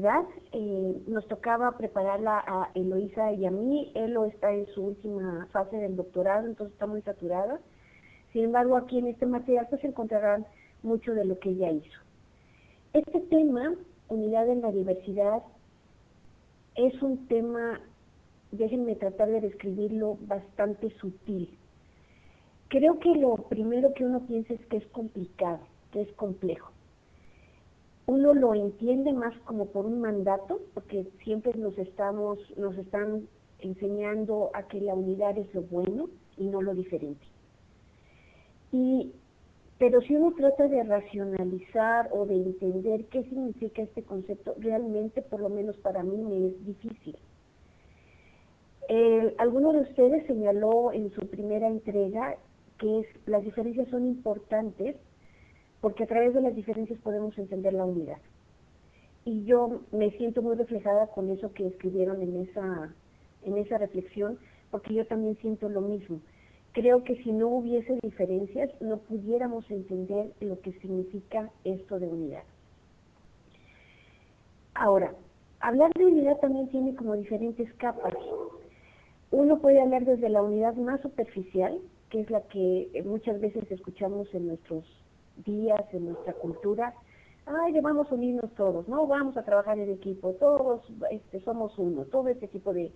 unidad. Nos tocaba prepararla a Eloísa y a mí. Elo está en su última fase del doctorado, entonces está muy saturada. Sin embargo, aquí en este material pues encontrarán mucho de lo que ella hizo. Este tema, unidad en la diversidad, es un tema, déjenme tratar de describirlo, bastante sutil. Creo que lo primero que uno piensa es que es complicado, que es complejo. Uno lo entiende más como por un mandato, porque siempre nos están enseñando a que la unidad es lo bueno y no lo diferente. Pero si uno trata de racionalizar o de entender qué significa este concepto, realmente, por lo menos para mí, me es difícil. Alguno de ustedes señaló en su primera entrega que las diferencias son importantes porque a través de las diferencias podemos entender la unidad. Y yo me siento muy reflejada con eso que escribieron en esa reflexión, porque yo también siento lo mismo. Creo que si no hubiese diferencias, no pudiéramos entender lo que significa esto de unidad. Ahora, hablar de unidad también tiene como diferentes capas. Uno puede hablar desde la unidad más superficial, que es la que muchas veces escuchamos en nuestros días, en nuestra cultura. Ay, vamos a unirnos todos, ¿no? Vamos a trabajar en equipo, todos somos uno. Todo este tipo de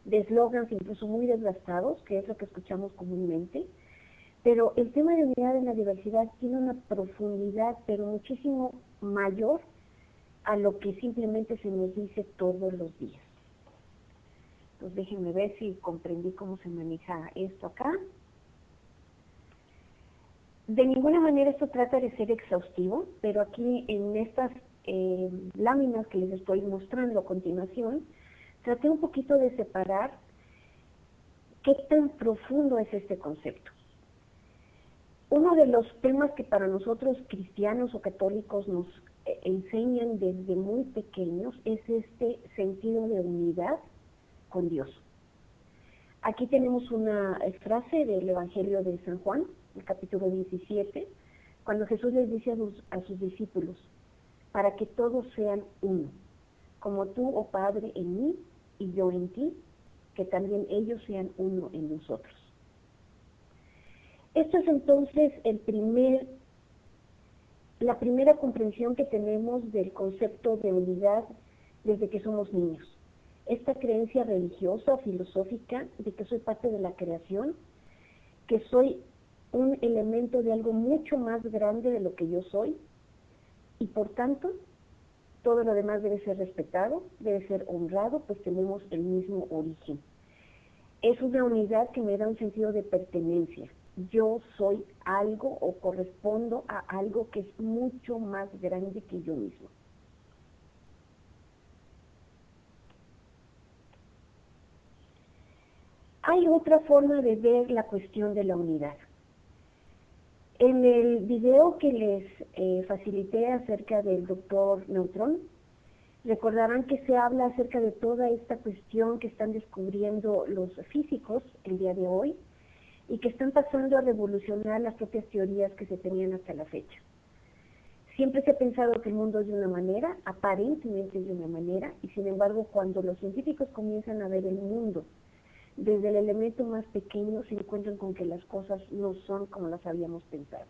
eslogans, incluso muy desgastados, que es lo que escuchamos comúnmente. Pero el tema de unidad en la diversidad tiene una profundidad, pero muchísimo mayor a lo que simplemente se nos dice todos los días. Entonces déjenme ver si comprendí cómo se maneja esto acá. De ninguna manera esto trata de ser exhaustivo, pero aquí en estas láminas que les estoy mostrando a continuación, traté un poquito de separar qué tan profundo es este concepto. Uno de los temas que para nosotros cristianos o católicos nos enseñan desde muy pequeños es este sentido de unidad con Dios. Aquí tenemos una frase del Evangelio de San Juan, el capítulo 17, cuando Jesús les dice a sus discípulos, para que todos sean uno, como tú, oh Padre, en mí y yo en ti, que también ellos sean uno en nosotros. Esto es entonces la primera comprensión que tenemos del concepto de unidad desde que somos niños. Esta creencia religiosa o filosófica de que soy parte de la creación, que soy un elemento de algo mucho más grande de lo que yo soy, y por tanto, todo lo demás debe ser respetado, debe ser honrado, pues tenemos el mismo origen. Es una unidad que me da un sentido de pertenencia. Yo soy algo o correspondo a algo que es mucho más grande que yo mismo. Hay otra forma de ver la cuestión de la unidad. En el video que les facilité acerca del doctor Neutrón, recordarán que se habla acerca de toda esta cuestión que están descubriendo los físicos el día de hoy y que están pasando a revolucionar las propias teorías que se tenían hasta la fecha. Siempre se ha pensado que el mundo es de una manera, aparentemente es de una manera, y sin embargo cuando los científicos comienzan a ver el mundo desde el elemento más pequeño, se encuentran con que las cosas no son como las habíamos pensado.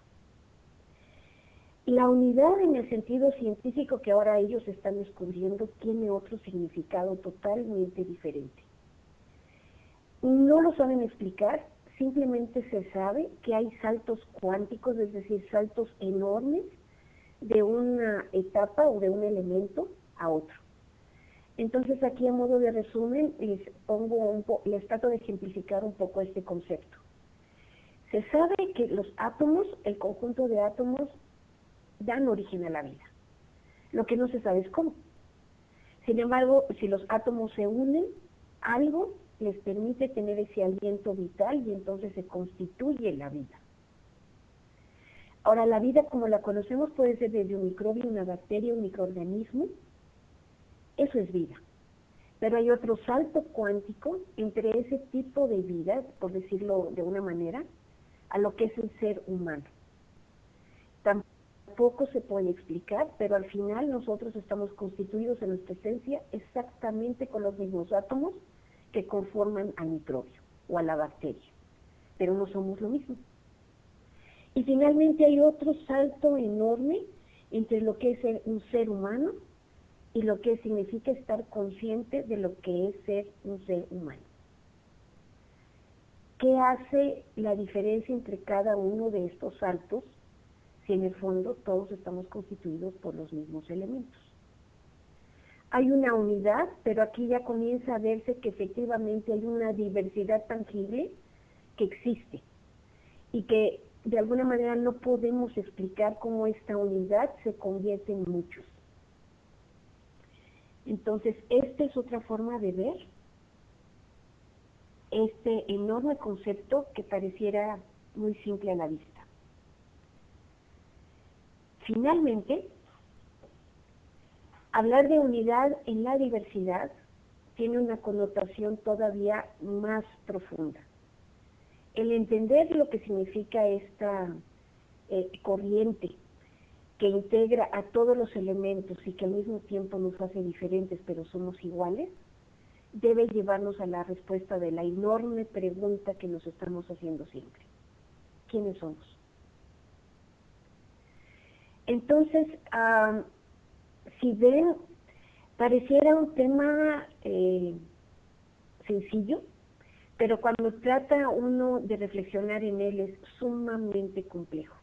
La unidad en el sentido científico que ahora ellos están descubriendo tiene otro significado totalmente diferente. No lo saben explicar, simplemente se sabe que hay saltos cuánticos, es decir, saltos enormes de una etapa o de un elemento a otro. Entonces aquí a modo de resumen les trato de ejemplificar un poco este concepto. Se sabe que los átomos, el conjunto de átomos, dan origen a la vida. Lo que no se sabe es cómo. Sin embargo, si los átomos se unen, algo les permite tener ese aliento vital y entonces se constituye la vida. Ahora, la vida como la conocemos puede ser desde un microbio, una bacteria, un microorganismo. Eso es vida. Pero hay otro salto cuántico entre ese tipo de vida, por decirlo de una manera, a lo que es el ser humano. Tan tampoco se puede explicar, pero al final nosotros estamos constituidos en nuestra esencia exactamente con los mismos átomos que conforman al microbio o a la bacteria, pero no somos lo mismo. Y finalmente hay otro salto enorme entre lo que es ser un ser humano y lo que significa estar consciente de lo que es ser un ser humano. ¿Qué hace la diferencia entre cada uno de estos saltos si en el fondo todos estamos constituidos por los mismos elementos? Hay una unidad, pero aquí ya comienza a verse que efectivamente hay una diversidad tangible que existe y que de alguna manera no podemos explicar cómo esta unidad se convierte en muchos. Entonces, esta es otra forma de ver este enorme concepto que pareciera muy simple a la vista. Finalmente, hablar de unidad en la diversidad tiene una connotación todavía más profunda. El entender lo que significa esta corriente que integra a todos los elementos y que al mismo tiempo nos hace diferentes pero somos iguales, debe llevarnos a la respuesta de la enorme pregunta que nos estamos haciendo siempre. ¿Quiénes somos? Entonces, si ven, pareciera un tema sencillo, pero cuando trata uno de reflexionar en él es sumamente complejo.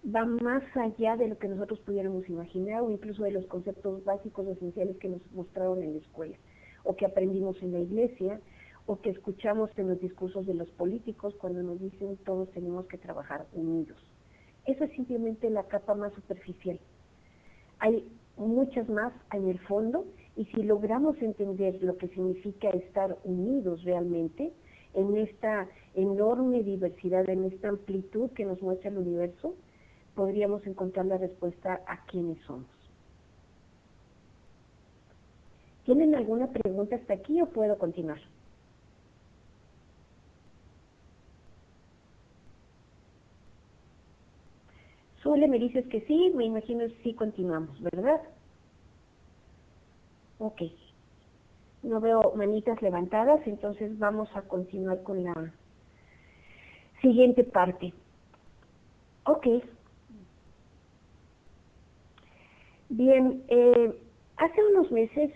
Va más allá de lo que nosotros pudiéramos imaginar o incluso de los conceptos básicos o esenciales que nos mostraron en la escuela, o que aprendimos en la iglesia, o que escuchamos en los discursos de los políticos cuando nos dicen todos tenemos que trabajar unidos. Eso es simplemente la capa más superficial. Hay muchas más en el fondo, y si logramos entender lo que significa estar unidos realmente en esta enorme diversidad, en esta amplitud que nos muestra el universo, podríamos encontrar la respuesta a quiénes somos. ¿Tienen alguna pregunta hasta aquí o puedo continuar? Sole, me dices que sí, me imagino que sí continuamos, ¿verdad? Ok. No veo manitas levantadas, entonces vamos a continuar con la siguiente parte. Ok. Bien, hace unos meses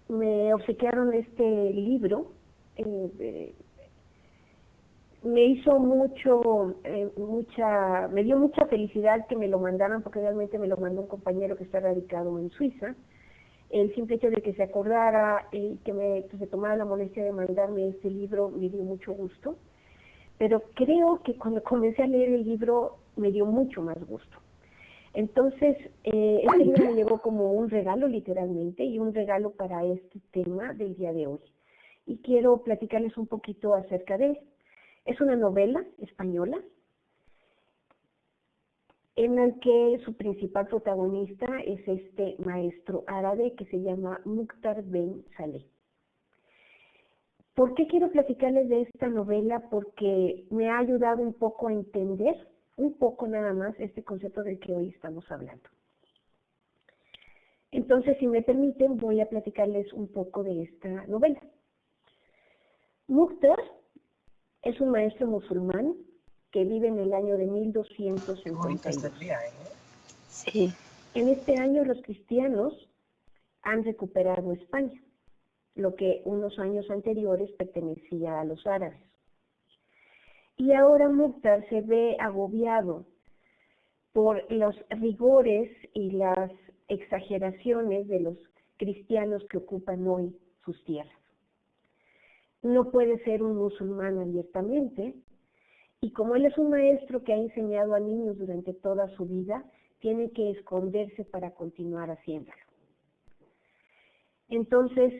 me obsequiaron este libro. Me hizo me dio mucha felicidad que me lo mandaran, porque realmente me lo mandó un compañero que está radicado en Suiza. El simple hecho de que se acordara y que se tomara la molestia de mandarme este libro me dio mucho gusto, pero creo que cuando comencé a leer el libro me dio mucho más gusto. Entonces, este libro me llegó como un regalo literalmente, y un regalo para este tema del día de hoy. Y quiero platicarles un poquito acerca de él. Es una novela española en el que su principal protagonista es este maestro árabe que se llama Mukhtar Ben Saleh. ¿Por qué quiero platicarles de esta novela? Porque me ha ayudado un poco a entender, un poco nada más, este concepto del que hoy estamos hablando. Entonces, si me permiten, voy a platicarles un poco de esta novela. Mukhtar es un maestro musulmán que vive en el año de 1252. Sí. En este año los cristianos han recuperado España, lo que unos años anteriores pertenecía a los árabes. Y ahora Mukhtar se ve agobiado por los rigores y las exageraciones de los cristianos que ocupan hoy sus tierras. No puede ser un musulmán abiertamente, y como él es un maestro que ha enseñado a niños durante toda su vida, tiene que esconderse para continuar haciéndolo. Entonces,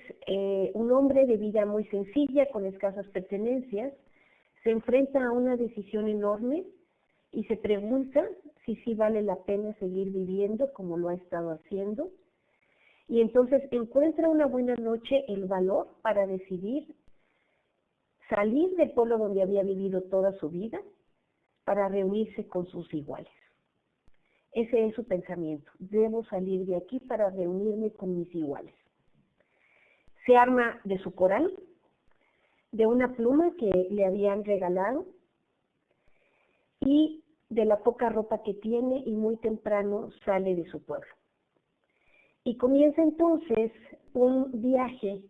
un hombre de vida muy sencilla, con escasas pertenencias, se enfrenta a una decisión enorme y se pregunta si sí vale la pena seguir viviendo como lo ha estado haciendo. Y entonces encuentra una buena noche el valor para decidir salir del pueblo donde había vivido toda su vida para reunirse con sus iguales. Ese es su pensamiento. Debo salir de aquí para reunirme con mis iguales. Se arma de su coral, de una pluma que le habían regalado y de la poca ropa que tiene, y muy temprano sale de su pueblo. Y comienza entonces un viaje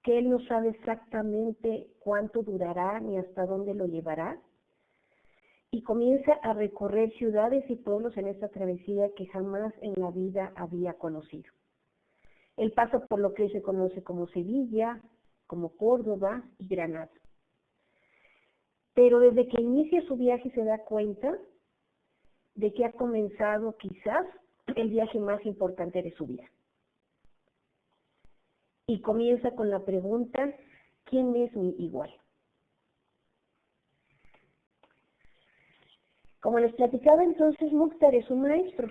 que él no sabe exactamente cuánto durará ni hasta dónde lo llevará, y comienza a recorrer ciudades y pueblos en esta travesía que jamás en la vida había conocido. Él pasa por lo que hoy se conoce como Sevilla, como Córdoba y Granada. Pero desde que inicia su viaje se da cuenta de que ha comenzado quizás el viaje más importante de su vida. Y comienza con la pregunta, ¿quién es mi igual? Como les platicaba entonces, Mukhtar es un maestro.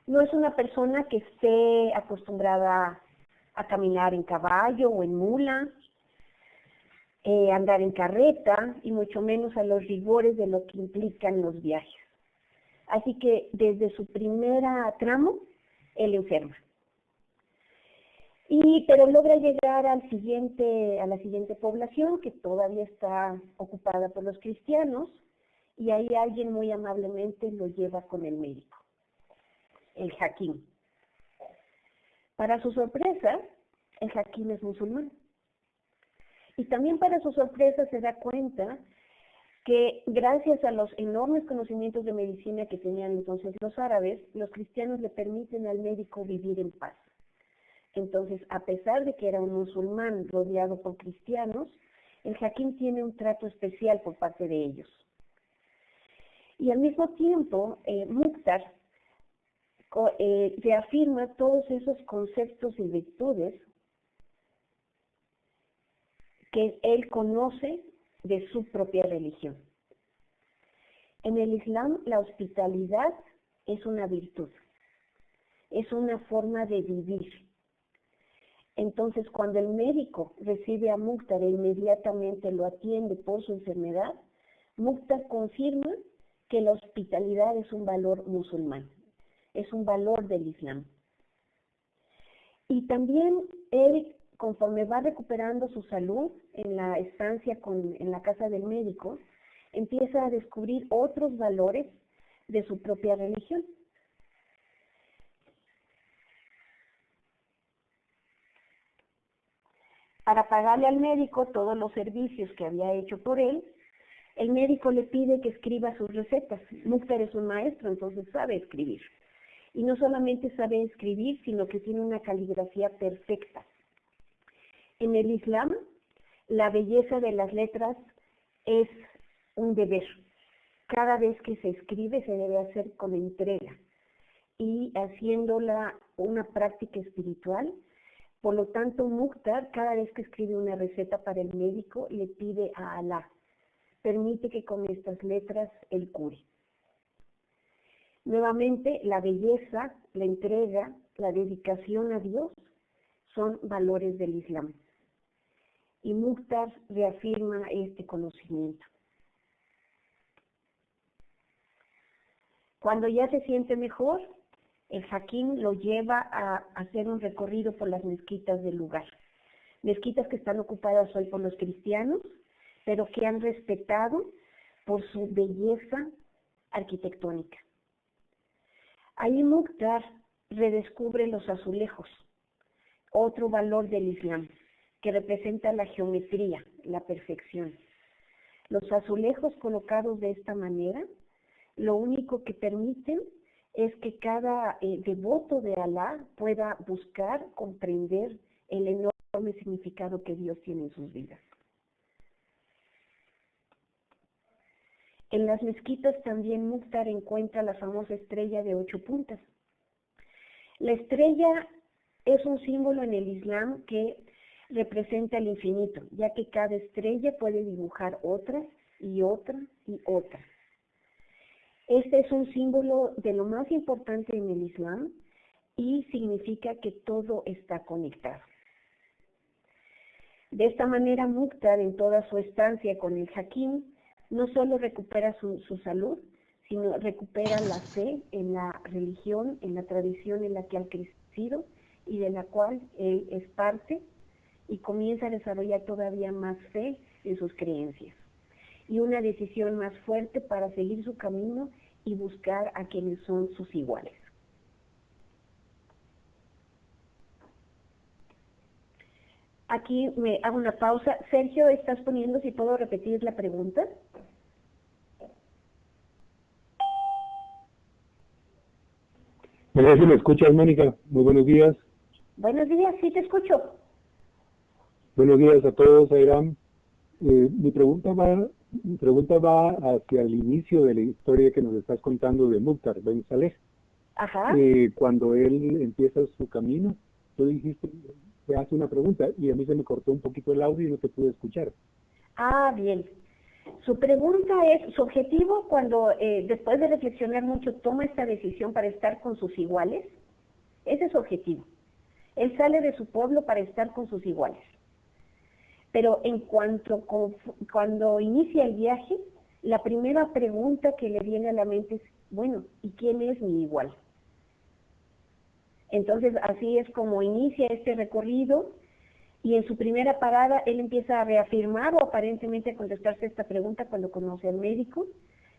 No es una persona que esté acostumbrada a caminar en caballo o en mula, andar en carreta, y mucho menos a los rigores de lo que implican los viajes. Así que desde su primera tramo, él enferma. Pero logra llegar a la siguiente población, que todavía está ocupada por los cristianos, y ahí alguien muy amablemente lo lleva con el médico, el Hakim. Para su sorpresa, el Hakim es musulmán. Y también para su sorpresa se da cuenta que gracias a los enormes conocimientos de medicina que tenían entonces los árabes, los cristianos le permiten al médico vivir en paz. Entonces, a pesar de que era un musulmán rodeado por cristianos, el Hakim tiene un trato especial por parte de ellos. Y al mismo tiempo, Mukhtar reafirma todos esos conceptos y virtudes que él conoce de su propia religión. En el Islam, la hospitalidad es una virtud, es una forma de vivir. Entonces, cuando el médico recibe a Mukhtar e inmediatamente lo atiende por su enfermedad, Mukhtar confirma que la hospitalidad es un valor musulmán, es un valor del Islam. Y también él, conforme va recuperando su salud en la estancia en la casa del médico, empieza a descubrir otros valores de su propia religión. Para pagarle al médico todos los servicios que había hecho por él, el médico le pide que escriba sus recetas. Mukhtar es un maestro, entonces sabe escribir. Y no solamente sabe escribir, sino que tiene una caligrafía perfecta. En el Islam, la belleza de las letras es un deber. Cada vez que se escribe se debe hacer con entrega y haciéndola una práctica espiritual. Por lo tanto, Mukhtar, cada vez que escribe una receta para el médico, le pide a Alá, permite que con estas letras él cure. Nuevamente, la belleza, la entrega, la dedicación a Dios son valores del Islam. Y Mukhtar reafirma este conocimiento. Cuando ya se siente mejor, el Hakim lo lleva a hacer un recorrido por las mezquitas del lugar. Mezquitas que están ocupadas hoy por los cristianos, pero que han respetado por su belleza arquitectónica. Ahí Mukhtar redescubre los azulejos, otro valor del Islam, que representa la geometría, la perfección. Los azulejos colocados de esta manera, lo único que permiten es que cada devoto de Alá pueda buscar, comprender el enorme significado que Dios tiene en sus vidas. En las mezquitas también Mukhtar encuentra la famosa estrella de 8 puntas. La estrella es un símbolo en el Islam que representa el infinito, ya que cada estrella puede dibujar otra y otra y otra. Este es un símbolo de lo más importante en el Islam y significa que todo está conectado. De esta manera, Mukhtar, en toda su estancia con el Hakim, no solo recupera su salud, sino recupera la fe en la religión, en la tradición en la que ha crecido y de la cual él es parte, y comienza a desarrollar todavía más fe en sus creencias y una decisión más fuerte para seguir su camino y buscar a quienes son sus iguales. Aquí me hago una pausa. Sergio, ¿estás poniendo si puedo repetir la pregunta? Gracias, ¿me escuchas, Mónica? Muy buenos días. Buenos días, sí te escucho. Buenos días a todos, Airam. Mi pregunta va hacia el inicio de la historia que nos estás contando de Mukhtar Ben Saleh. Ajá. Cuando él empieza su camino, tú dijiste, te hace una pregunta y a mí se me cortó un poquito el audio y no te pude escuchar. Ah, bien. Su pregunta es, su objetivo cuando después de reflexionar mucho toma esta decisión para estar con sus iguales, ese es su objetivo. Él sale de su pueblo para estar con sus iguales. Pero cuando inicia el viaje, la primera pregunta que le viene a la mente es, bueno, ¿y quién es mi igual? Entonces, así es como inicia este recorrido, y en su primera parada él empieza a reafirmar o aparentemente a contestarse esta pregunta cuando conoce al médico,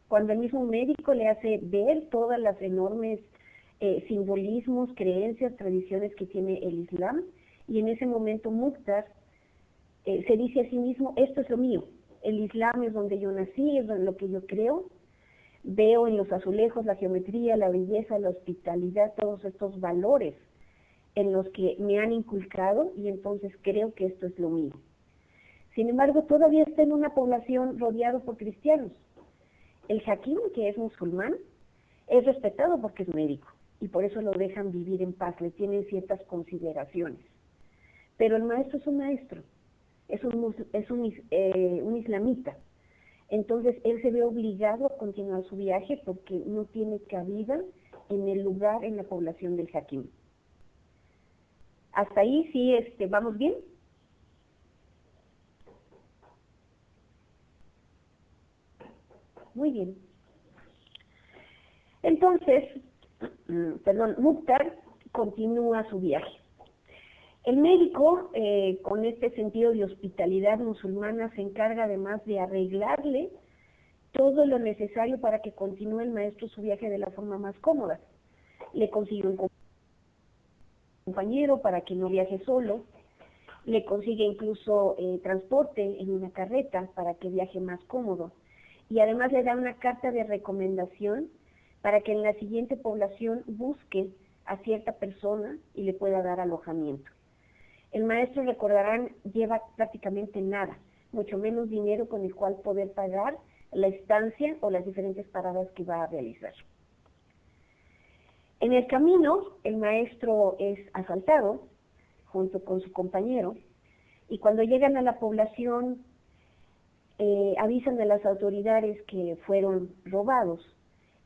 cuando el mismo médico le hace ver todas las enormes simbolismos, creencias, tradiciones que tiene el Islam, y en ese momento Mukhtar se dice a sí mismo, esto es lo mío, el Islam es donde yo nací, es lo que yo creo, veo en los azulejos la geometría, la belleza, la hospitalidad, todos estos valores en los que me han inculcado, y entonces creo que esto es lo mío. Sin embargo, todavía está en una población rodeado por cristianos. El hakim, que es musulmán, es respetado porque es médico, y por eso lo dejan vivir en paz, le tienen ciertas consideraciones. Pero el maestro es un maestro, es un islamita. Entonces él se ve obligado a continuar su viaje porque no tiene cabida en el lugar, en la población del hakim. ¿Hasta ahí sí vamos bien? Muy bien. Entonces, Mukhtar continúa su viaje. El médico, con este sentido de hospitalidad musulmana, se encarga además de arreglarle todo lo necesario para que continúe el maestro su viaje de la forma más cómoda. Le consigue un compañero para que no viaje solo, le consigue incluso transporte en una carreta para que viaje más cómodo, y además le da una carta de recomendación para que en la siguiente población busque a cierta persona y le pueda dar alojamiento. El maestro, recordarán, lleva prácticamente nada, mucho menos dinero con el cual poder pagar la estancia o las diferentes paradas que va a realizar. En el camino, el maestro es asaltado junto con su compañero, y cuando llegan a la población avisan a las autoridades que fueron robados,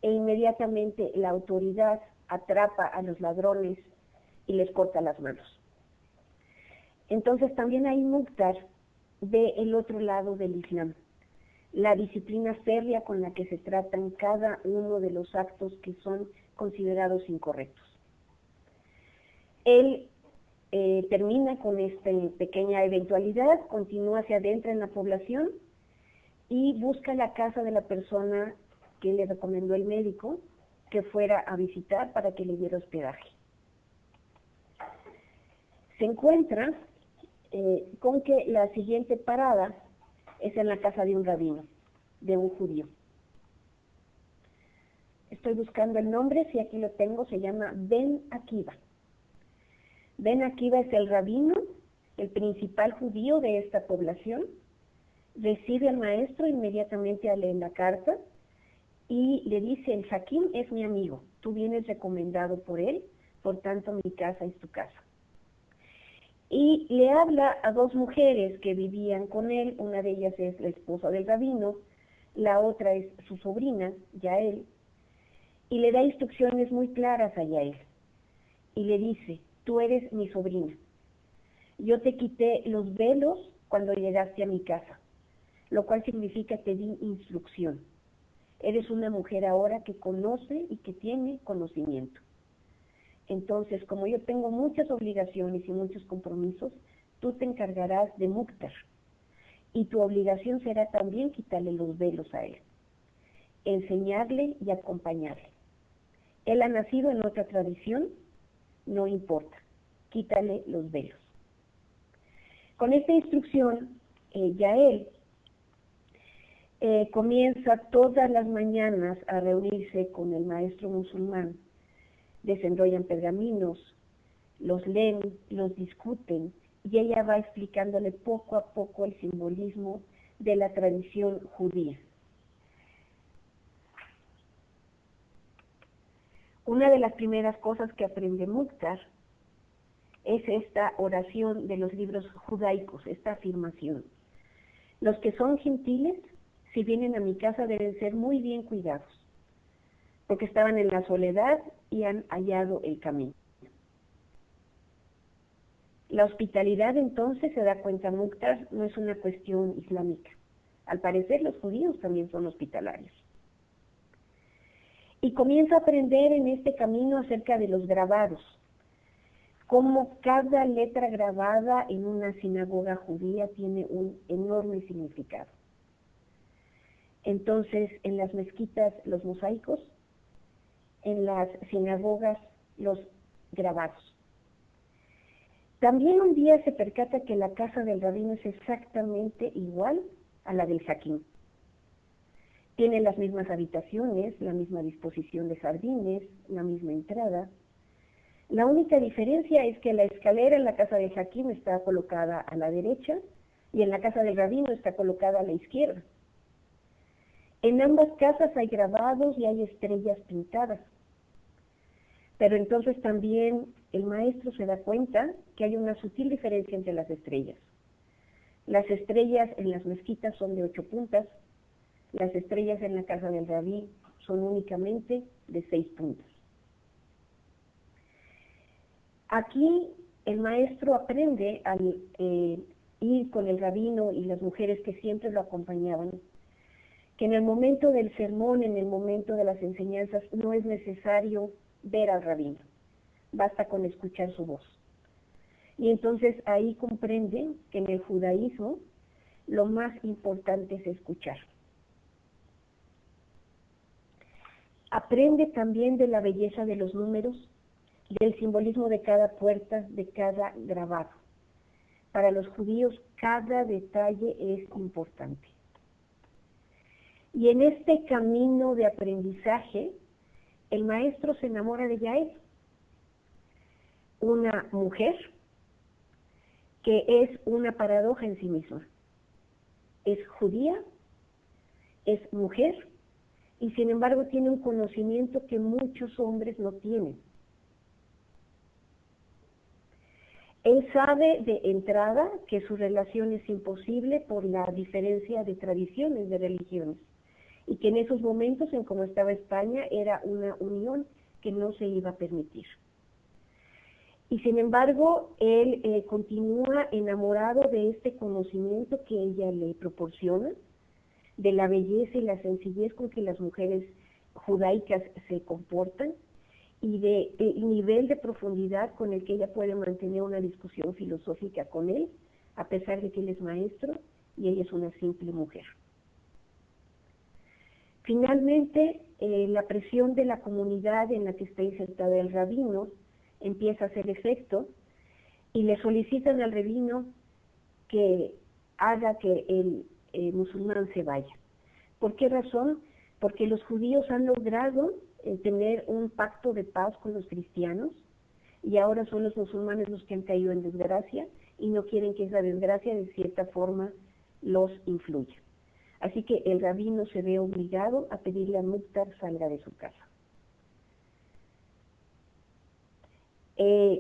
e inmediatamente la autoridad atrapa a los ladrones y les corta las manos. Entonces también ahí Mukhtar ve el otro lado del Islam, la disciplina férrea con la que se tratan cada uno de los actos que son considerados incorrectos. Él termina con esta pequeña eventualidad, continúa hacia adentro en la población y busca la casa de la persona que le recomendó el médico que fuera a visitar para que le diera hospedaje. Se encuentra con que la siguiente parada es en la casa de un rabino, de un judío. Estoy buscando el nombre, si aquí lo tengo, se llama Ben Akiva. Ben Akiva es el rabino, el principal judío de esta población. Recibe al maestro inmediatamente al leer la carta y le dice, el hakim es mi amigo, tú vienes recomendado por él, por tanto mi casa es tu casa. Y le habla a dos mujeres que vivían con él, una de ellas es la esposa del rabino, la otra es su sobrina, Yael, y le da instrucciones muy claras a Yael. Y le dice, tú eres mi sobrina, yo te quité los velos cuando llegaste a mi casa, lo cual significa te di instrucción. Eres una mujer ahora que conoce y que tiene conocimiento. Entonces, como yo tengo muchas obligaciones y muchos compromisos, tú te encargarás de Muktar. Y tu obligación será también quitarle los velos a él, enseñarle y acompañarle. Él ha nacido en otra tradición, no importa, quítale los velos. Con esta instrucción, Yael comienza todas las mañanas a reunirse con el maestro musulmán, desenrollan pergaminos, los leen, los discuten, y ella va explicándole poco a poco el simbolismo de la tradición judía. Una de las primeras cosas que aprende Muktar es esta oración de los libros judaicos, esta afirmación. Los que son gentiles, si vienen a mi casa, deben ser muy bien cuidados, porque estaban en la soledad y han hallado el camino. La hospitalidad, entonces, se da cuenta Muktar, no es una cuestión islámica. Al parecer, los judíos también son hospitalarios. Y comienza a aprender en este camino acerca de los grabados, cómo cada letra grabada en una sinagoga judía tiene un enorme significado. Entonces, en las mezquitas, los mosaicos, en las sinagogas, los grabados. También un día se percata que la casa del rabino es exactamente igual a la del Hakim. Tiene las mismas habitaciones, la misma disposición de jardines, la misma entrada. La única diferencia es que la escalera en la casa del Hakim está colocada a la derecha y en la casa del rabino está colocada a la izquierda. En ambas casas hay grabados y hay estrellas pintadas. Pero entonces también el maestro se da cuenta que hay una sutil diferencia entre las estrellas. Las estrellas en las mezquitas son de 8 puntas, las estrellas en la casa del rabí son únicamente de 6 puntas. Aquí el maestro aprende al ir con el rabino y las mujeres que siempre lo acompañaban, que en el momento del sermón, en el momento de las enseñanzas, no es necesario ver al rabino, basta con escuchar su voz. Y entonces ahí comprende que en el judaísmo lo más importante es escuchar. Aprende también de la belleza de los números, del simbolismo de cada puerta, de cada grabado. Para los judíos cada detalle es importante. Y en este camino de aprendizaje, el maestro se enamora de Yael, una mujer que es una paradoja en sí misma. Es judía, es mujer, y sin embargo tiene un conocimiento que muchos hombres no tienen. Él sabe de entrada que su relación es imposible por la diferencia de tradiciones, de religiones, y que en esos momentos, en cómo estaba España, era una unión que no se iba a permitir. Y sin embargo, él continúa enamorado de este conocimiento que ella le proporciona, de la belleza y la sencillez con que las mujeres judaicas se comportan, y del nivel de profundidad con el que ella puede mantener una discusión filosófica con él, a pesar de que él es maestro y ella es una simple mujer. Finalmente, la presión de la comunidad en la que está insertada el rabino empieza a hacer efecto y le solicitan al rabino que haga que el musulmán se vaya. ¿Por qué razón? Porque los judíos han logrado tener un pacto de paz con los cristianos y ahora son los musulmanes los que han caído en desgracia y no quieren que esa desgracia de cierta forma los influya. Así que el rabino se ve obligado a pedirle a Muktar salga de su casa.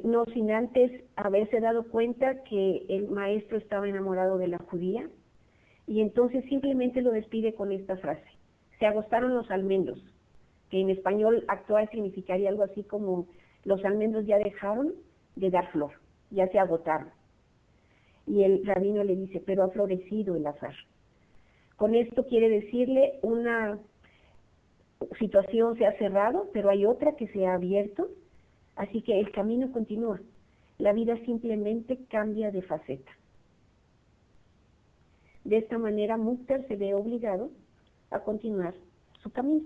No sin antes haberse dado cuenta que el maestro estaba enamorado de la judía y entonces simplemente lo despide con esta frase: se agotaron los almendros, que en español actual significaría algo así como los almendros ya dejaron de dar flor, ya se agotaron. Y el rabino le dice, pero ha florecido el azar. Con esto quiere decirle una situación se ha cerrado, pero hay otra que se ha abierto, así que el camino continúa. La vida simplemente cambia de faceta. De esta manera, Mukhtar se ve obligado a continuar su camino.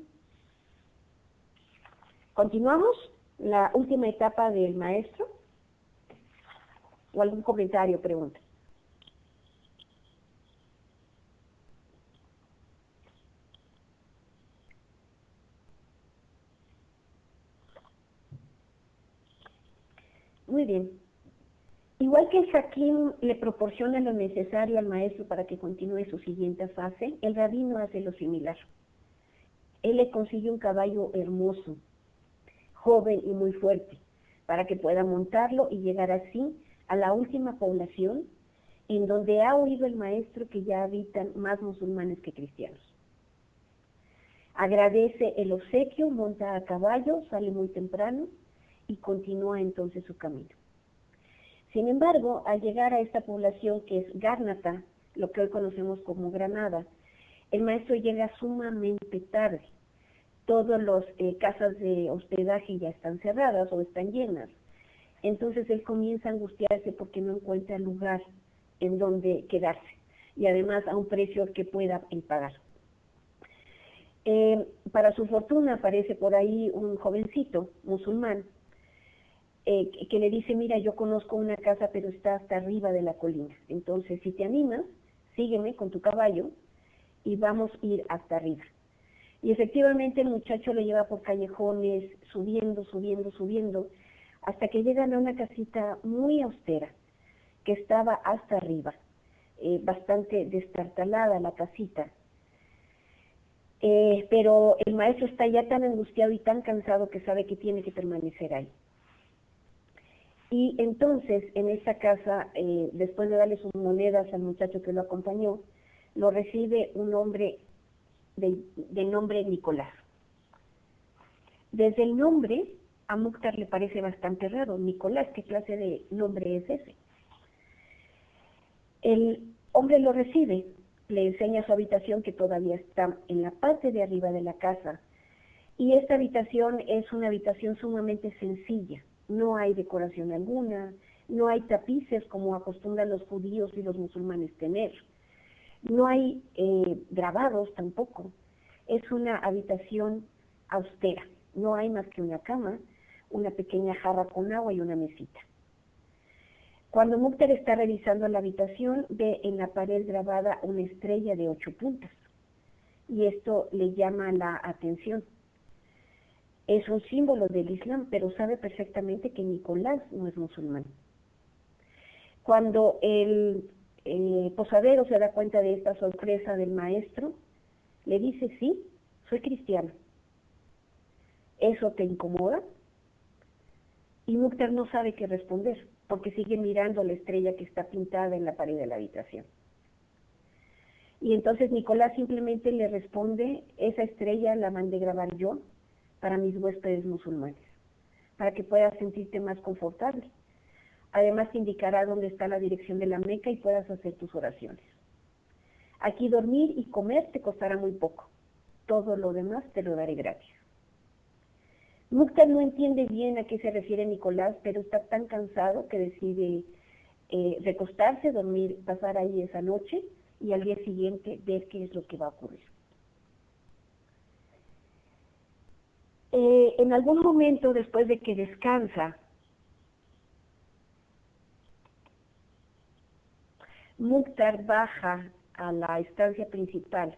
Continuamos la última etapa del maestro. ¿O algún comentario, pregunta? Muy bien. Igual que el Hakim le proporciona lo necesario al maestro para que continúe su siguiente fase, el rabino hace lo similar. Él le consigue un caballo hermoso, joven y muy fuerte, para que pueda montarlo y llegar así a la última población en donde ha oído el maestro que ya habitan más musulmanes que cristianos. Agradece el obsequio, monta a caballo, sale muy temprano y continúa entonces su camino. Sin embargo, al llegar a esta población que es Garnata, lo que hoy conocemos como Granada, el maestro llega sumamente tarde. Todas las casas de hospedaje ya están cerradas o están llenas. Entonces él comienza a angustiarse porque no encuentra lugar en donde quedarse y además a un precio que pueda pagar. Para su fortuna aparece por ahí un jovencito musulmán que le dice, mira, yo conozco una casa pero está hasta arriba de la colina, entonces si te animas, sígueme con tu caballo y vamos a ir hasta arriba. Y efectivamente el muchacho lo lleva por callejones, subiendo, hasta que llegan a una casita muy austera, que estaba hasta arriba, bastante destartalada la casita. Pero el maestro está ya tan angustiado y tan cansado que sabe que tiene que permanecer ahí. Y entonces en esta casa, después de darle sus monedas al muchacho que lo acompañó, lo recibe un hombre de nombre Nicolás. Desde el nombre, a Mukhtar le parece bastante raro. Nicolás, ¿qué clase de nombre es ese? El hombre lo recibe, le enseña su habitación que todavía está en la parte de arriba de la casa. Y esta habitación es una habitación sumamente sencilla. No hay decoración alguna, no hay tapices como acostumbran los judíos y los musulmanes tener. No hay grabados tampoco. Es una habitación austera. No hay más que una cama, una pequeña jarra con agua y una mesita. Cuando Mukhtar está revisando la habitación, ve en la pared grabada una estrella de 8 puntas. Y esto le llama la atención. Es un símbolo del Islam, pero sabe perfectamente que Nicolás no es musulmán. Cuando el posadero se da cuenta de esta sorpresa del maestro, le dice, sí, soy cristiano. ¿Eso te incomoda? Y Mukhtar no sabe qué responder, porque sigue mirando la estrella que está pintada en la pared de la habitación. Y entonces Nicolás simplemente le responde, esa estrella la mandé grabar yo para mis huéspedes musulmanes, para que puedas sentirte más confortable. Además te indicará dónde está la dirección de la Meca y puedas hacer tus oraciones. Aquí dormir y comer te costará muy poco. Todo lo demás te lo daré gratis. Mukhtar no entiende bien a qué se refiere Nicolás, pero está tan cansado que decide recostarse, dormir, pasar ahí esa noche y al día siguiente ver qué es lo que va a ocurrir. En algún momento, después de que descansa, Mukhtar baja a la estancia principal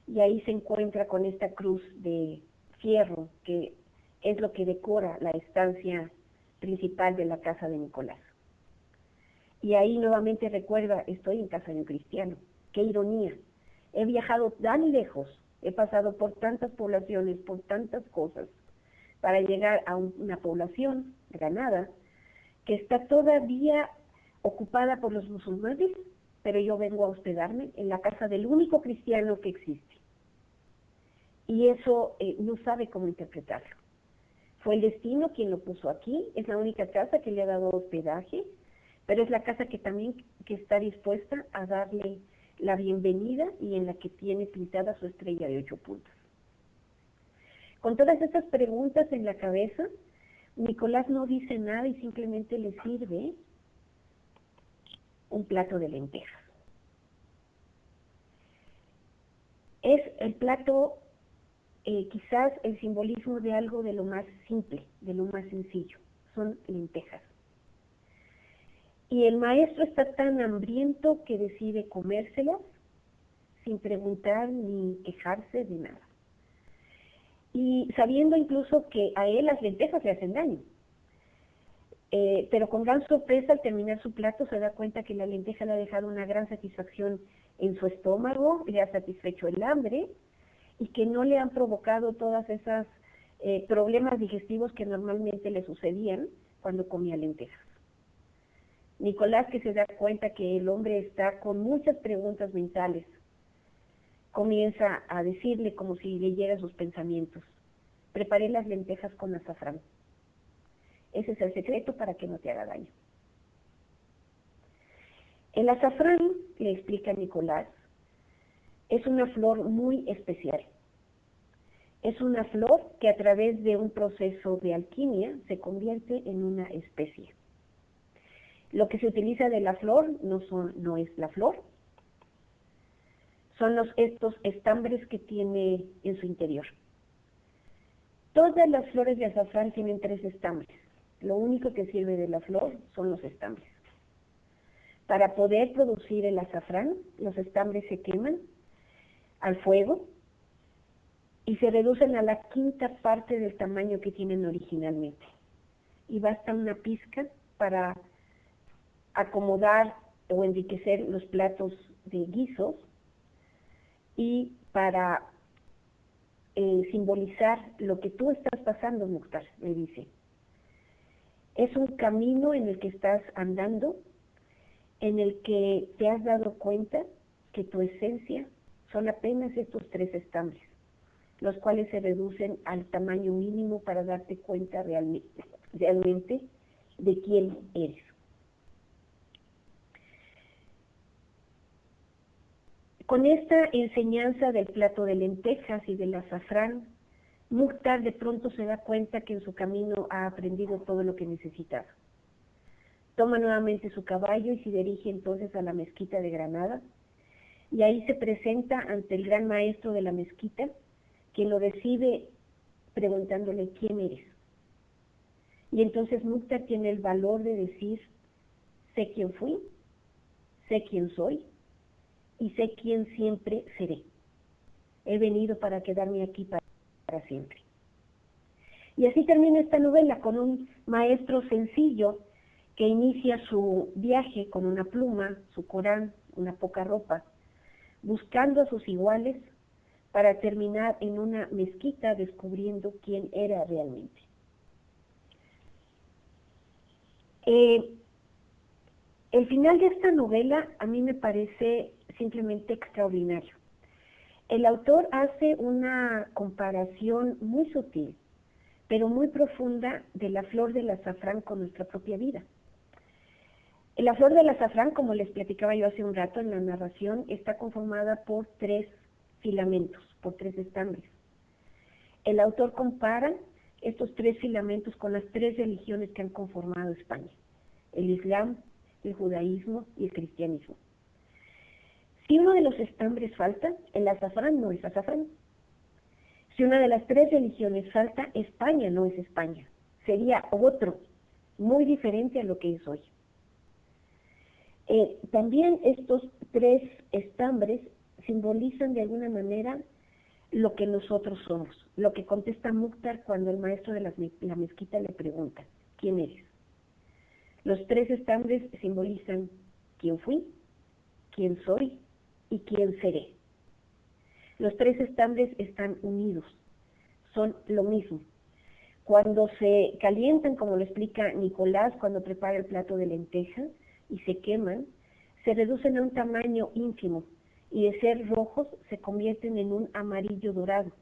y ahí se encuentra con esta cruz de fierro que es lo que decora la estancia principal de la casa de Nicolás. Y ahí nuevamente recuerda, estoy en casa de un cristiano. ¡Qué ironía! He viajado tan lejos, he pasado por tantas poblaciones, por tantas cosas, para llegar a una población, Granada, que está todavía ocupada por los musulmanes, pero yo vengo a hospedarme en la casa del único cristiano que existe. Y eso no sabe cómo interpretarlo. Fue el destino quien lo puso aquí, es la única casa que le ha dado hospedaje, pero es la casa que también que está dispuesta a darle la bienvenida y en la que tiene pintada su estrella de 8 puntas. Con todas estas preguntas en la cabeza, Nicolás no dice nada y simplemente le sirve un plato de lentejas. Es el plato, quizás el simbolismo de algo de lo más simple, de lo más sencillo, son lentejas. Y el maestro está tan hambriento que decide comérselas sin preguntar ni quejarse de nada. Y sabiendo incluso que a él las lentejas le hacen daño. Pero con gran sorpresa, al terminar su plato, se da cuenta que la lenteja le ha dejado una gran satisfacción en su estómago, le ha satisfecho el hambre y que no le han provocado todas esas problemas digestivos que normalmente le sucedían cuando comía lentejas. Nicolás, que se da cuenta que el hombre está con muchas preguntas mentales, comienza a decirle como si leyera sus pensamientos: preparé las lentejas con azafrán. Ese es el secreto para que no te haga daño. El azafrán, le explica Nicolás, es una flor muy especial. Es una flor que a través de un proceso de alquimia se convierte en una especie. Lo que se utiliza de la flor no es la flor, son estos estambres que tiene en su interior. Todas las flores de azafrán tienen 3 estambres. Lo único que sirve de la flor son los estambres. Para poder producir el azafrán, los estambres se queman al fuego y se reducen a la 1/5 parte del tamaño que tienen originalmente. Y basta una pizca para acomodar o enriquecer los platos de guisos y para simbolizar lo que tú estás pasando, Mukhtar, le dice. Es un camino en el que estás andando, en el que te has dado cuenta que tu esencia son apenas estos 3 estambres, los cuales se reducen al tamaño mínimo para darte cuenta realmente de quién eres. Con esta enseñanza del plato de lentejas y del azafrán, Mukhtar de pronto se da cuenta que en su camino ha aprendido todo lo que necesitaba. Toma nuevamente su caballo y se dirige entonces a la mezquita de Granada, y ahí se presenta ante el gran maestro de la mezquita, quien lo recibe preguntándole: ¿quién eres? Y entonces Mukhtar tiene el valor de decir: sé quién fui, sé quién soy, y sé quién siempre seré. He venido para quedarme aquí para siempre. Y así termina esta novela, con un maestro sencillo que inicia su viaje con una pluma, su Corán, una poca ropa, buscando a sus iguales para terminar en una mezquita descubriendo quién era realmente. El final de esta novela a mí me parece simplemente extraordinario. El autor hace una comparación muy sutil, pero muy profunda, de la flor del azafrán con nuestra propia vida. La flor del azafrán, como les platicaba yo hace un rato en la narración, está conformada por 3 filamentos, por 3 estambres. El autor compara estos 3 filamentos con las 3 religiones que han conformado España: el Islam, el judaísmo y el cristianismo. Si uno de los estambres falta, el azafrán no es azafrán. Si una de las 3 religiones falta, España no es España. Sería otro, muy diferente a lo que es hoy. También estos 3 estambres simbolizan de alguna manera lo que nosotros somos, lo que contesta Mukhtar cuando el maestro de la mezquita le pregunta: ¿quién eres? Los 3 estambres simbolizan quién fui, quién soy y quién seré. Los 3 estambres están unidos, son lo mismo. Cuando se calientan, como lo explica Nicolás cuando prepara el plato de lentejas, y se queman, se reducen a un tamaño ínfimo, y de ser rojos se convierten en un amarillo dorado.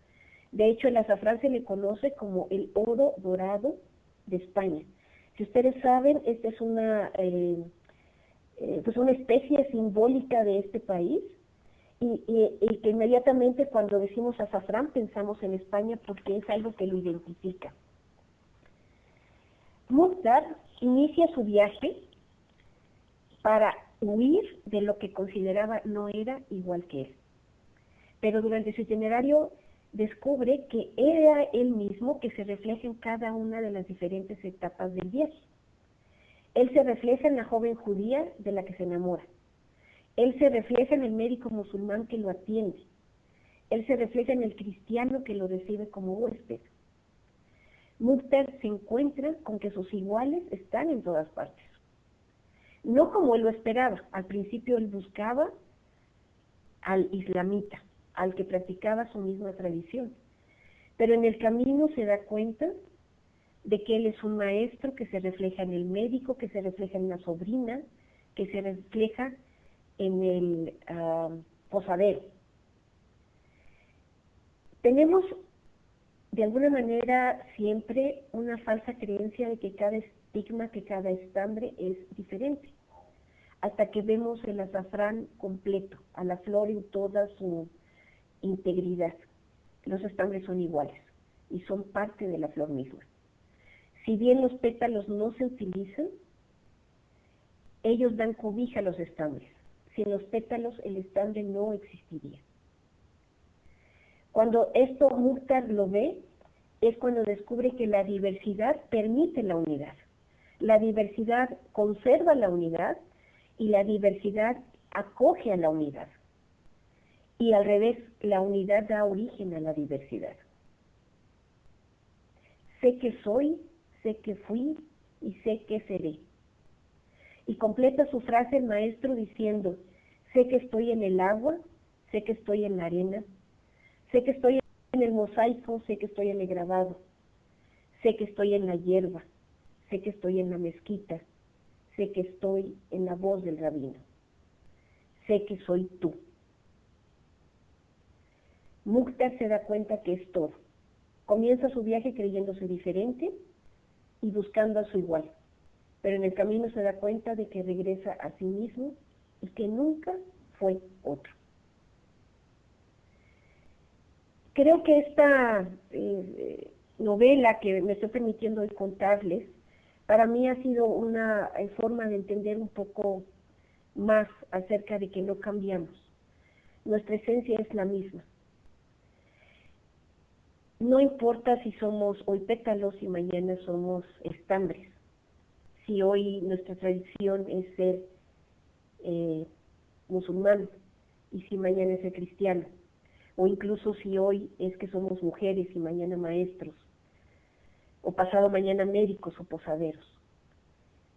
De hecho, el azafrán se le conoce como el oro dorado de España. Si ustedes saben, esta es una especie simbólica de este país, y que inmediatamente cuando decimos azafrán pensamos en España porque es algo que lo identifica. Mukhtar inicia su viaje para huir de lo que consideraba no era igual que él. Pero durante su itinerario descubre que era él mismo que se refleja en cada una de las diferentes etapas del viaje. Él se refleja en la joven judía de la que se enamora. Él se refleja en el médico musulmán que lo atiende. Él se refleja en el cristiano que lo recibe como huésped. Mukhtar se encuentra con que sus iguales están en todas partes. No como él lo esperaba. Al principio él buscaba al islamita, al que practicaba su misma tradición. Pero en el camino se da cuenta de que él es un maestro que se refleja en el médico, que se refleja en la sobrina, que se refleja en el posadero. Tenemos de alguna manera siempre una falsa creencia de que cada estigma, que cada estambre es diferente, hasta que vemos el azafrán completo, a la flor en toda su integridad. Los estambres son iguales y son parte de la flor misma. Si bien los pétalos no se utilizan, ellos dan cobija a los estambres. Sin los pétalos el estambre no existiría. Cuando esto Mukhtar lo ve, es cuando descubre que la diversidad permite la unidad. La diversidad conserva la unidad y la diversidad acoge a la unidad. Y al revés, la unidad da origen a la diversidad. Sé que soy, sé que fui y sé que seré. Y completa su frase el maestro diciendo, sé que estoy en el agua, sé que estoy en la arena, sé que estoy en el mosaico, sé que estoy en el grabado, sé que estoy en la hierba, sé que estoy en la mezquita, sé que estoy en la voz del rabino, sé que soy tú. Mukhtar se da cuenta que es todo. Comienza su viaje creyéndose diferente y buscando a su igual, pero en el camino se da cuenta de que regresa a sí mismo y que nunca fue otro. Creo que esta novela que me estoy permitiendo hoy contarles, para mí ha sido una forma de entender un poco más acerca de que no cambiamos. Nuestra esencia es la misma. No importa si somos hoy pétalos y mañana somos estambres. Si hoy nuestra tradición es ser musulmán y si mañana es ser cristiano. O incluso si hoy es que somos mujeres y mañana maestros. O pasado mañana médicos o posaderos.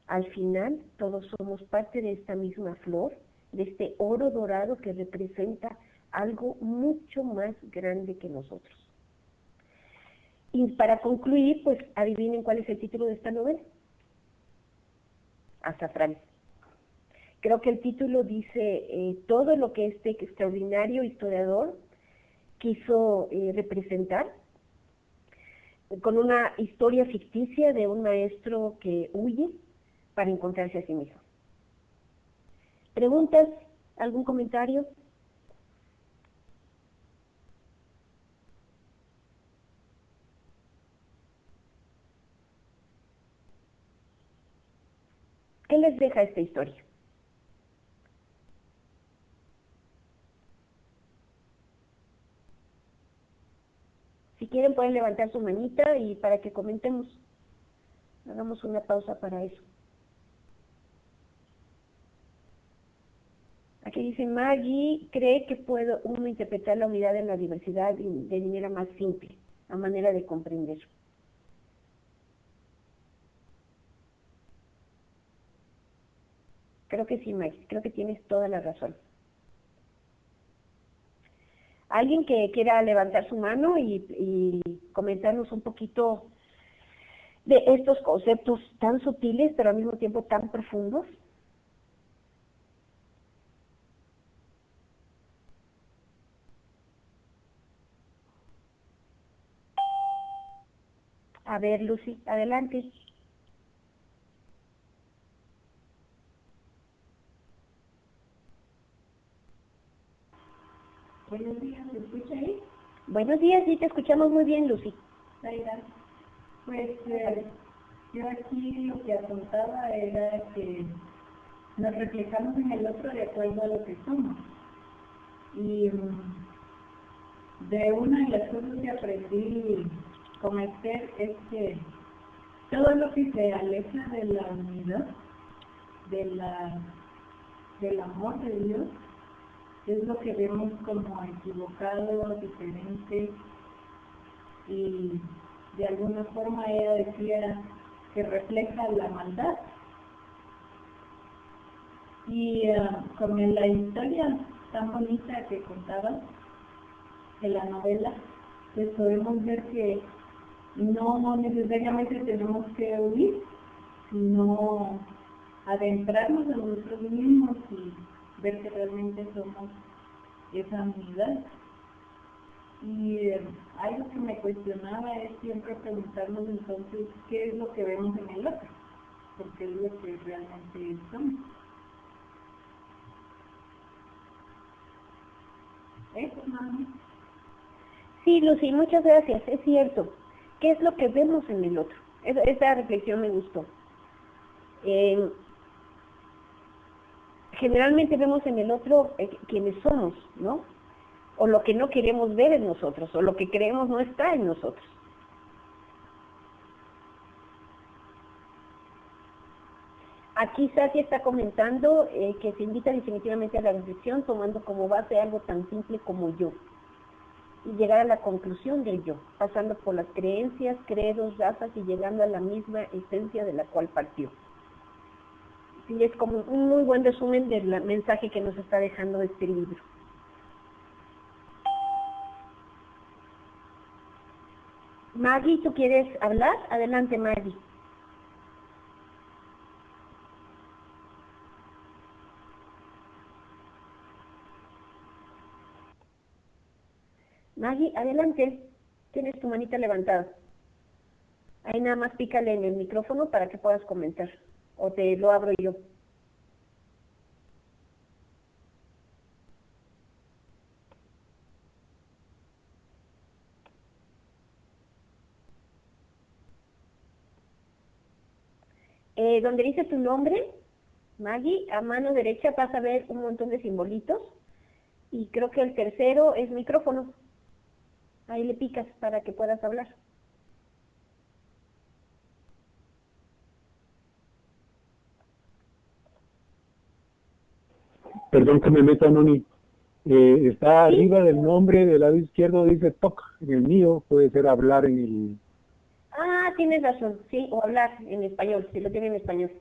Al final todos somos parte de esta misma flor, de este oro dorado que representa algo mucho más grande que nosotros. Y para concluir, pues adivinen cuál es el título de esta novela. Azafrán. Creo que el título dice todo lo que este extraordinario historiador quiso representar, con una historia ficticia de un maestro que huye para encontrarse a sí mismo. ¿Preguntas? ¿Algún comentario? ¿Qué les deja esta historia? Si quieren pueden levantar su manita y para que comentemos. Hagamos una pausa para eso. Aquí dice Maggie, cree que puede uno interpretar la unidad en la diversidad de manera más simple, a manera de comprender. Creo que sí, Maggie, creo que tienes toda la razón. ¿Alguien que quiera levantar su mano y comentarnos un poquito de estos conceptos tan sutiles, pero al mismo tiempo tan profundos? A ver, Lucy, adelante. Buenos días, ¿me escucha ahí? Buenos días, sí, te escuchamos muy bien, Lucy. Zaira, pues yo aquí lo que apuntaba era que nos reflejamos en el otro de acuerdo a lo que somos. Y de una de las cosas que aprendí con Esther es que todo lo que se aleja de la unidad, del amor de Dios, es lo que vemos como equivocado, diferente, y de alguna forma ella decía que refleja la maldad. Y con la historia tan bonita que contaba de la novela, pues podemos ver que no necesariamente tenemos que huir, sino adentrarnos en nosotros mismos y ver que realmente somos esa unidad. Y algo que me cuestionaba es siempre preguntarnos entonces qué es lo que vemos en el otro, porque es lo que realmente somos. Eso nada más. Sí, Lucy, muchas gracias, es cierto. ¿Qué es lo que vemos en el otro? Esa reflexión me gustó. Generalmente vemos en el otro quienes somos, ¿no? O lo que no queremos ver en nosotros, o lo que creemos no está en nosotros. Aquí Sati está comentando que se invita definitivamente a la reflexión tomando como base algo tan simple como yo y llegar a la conclusión del yo, pasando por las creencias, credos, razas y llegando a la misma esencia de la cual partió. Sí, es como un muy buen resumen del mensaje que nos está dejando este libro. Maggie, ¿tú quieres hablar? Adelante, Maggie. Maggie, adelante. Tienes tu manita levantada. Ahí nada más pícale en el micrófono para que puedas comentar. O te lo abro yo. Donde dice tu nombre, Maggie, a mano derecha vas a ver un montón de simbolitos. Y creo que el tercero es micrófono. Ahí le picas para que puedas hablar. Perdón que me meta, Noni. Está ¿Sí? arriba del nombre, del lado izquierdo dice talk. En el mío puede ser hablar en el... Ah, tienes razón, sí, o hablar en español, si lo tiene en español.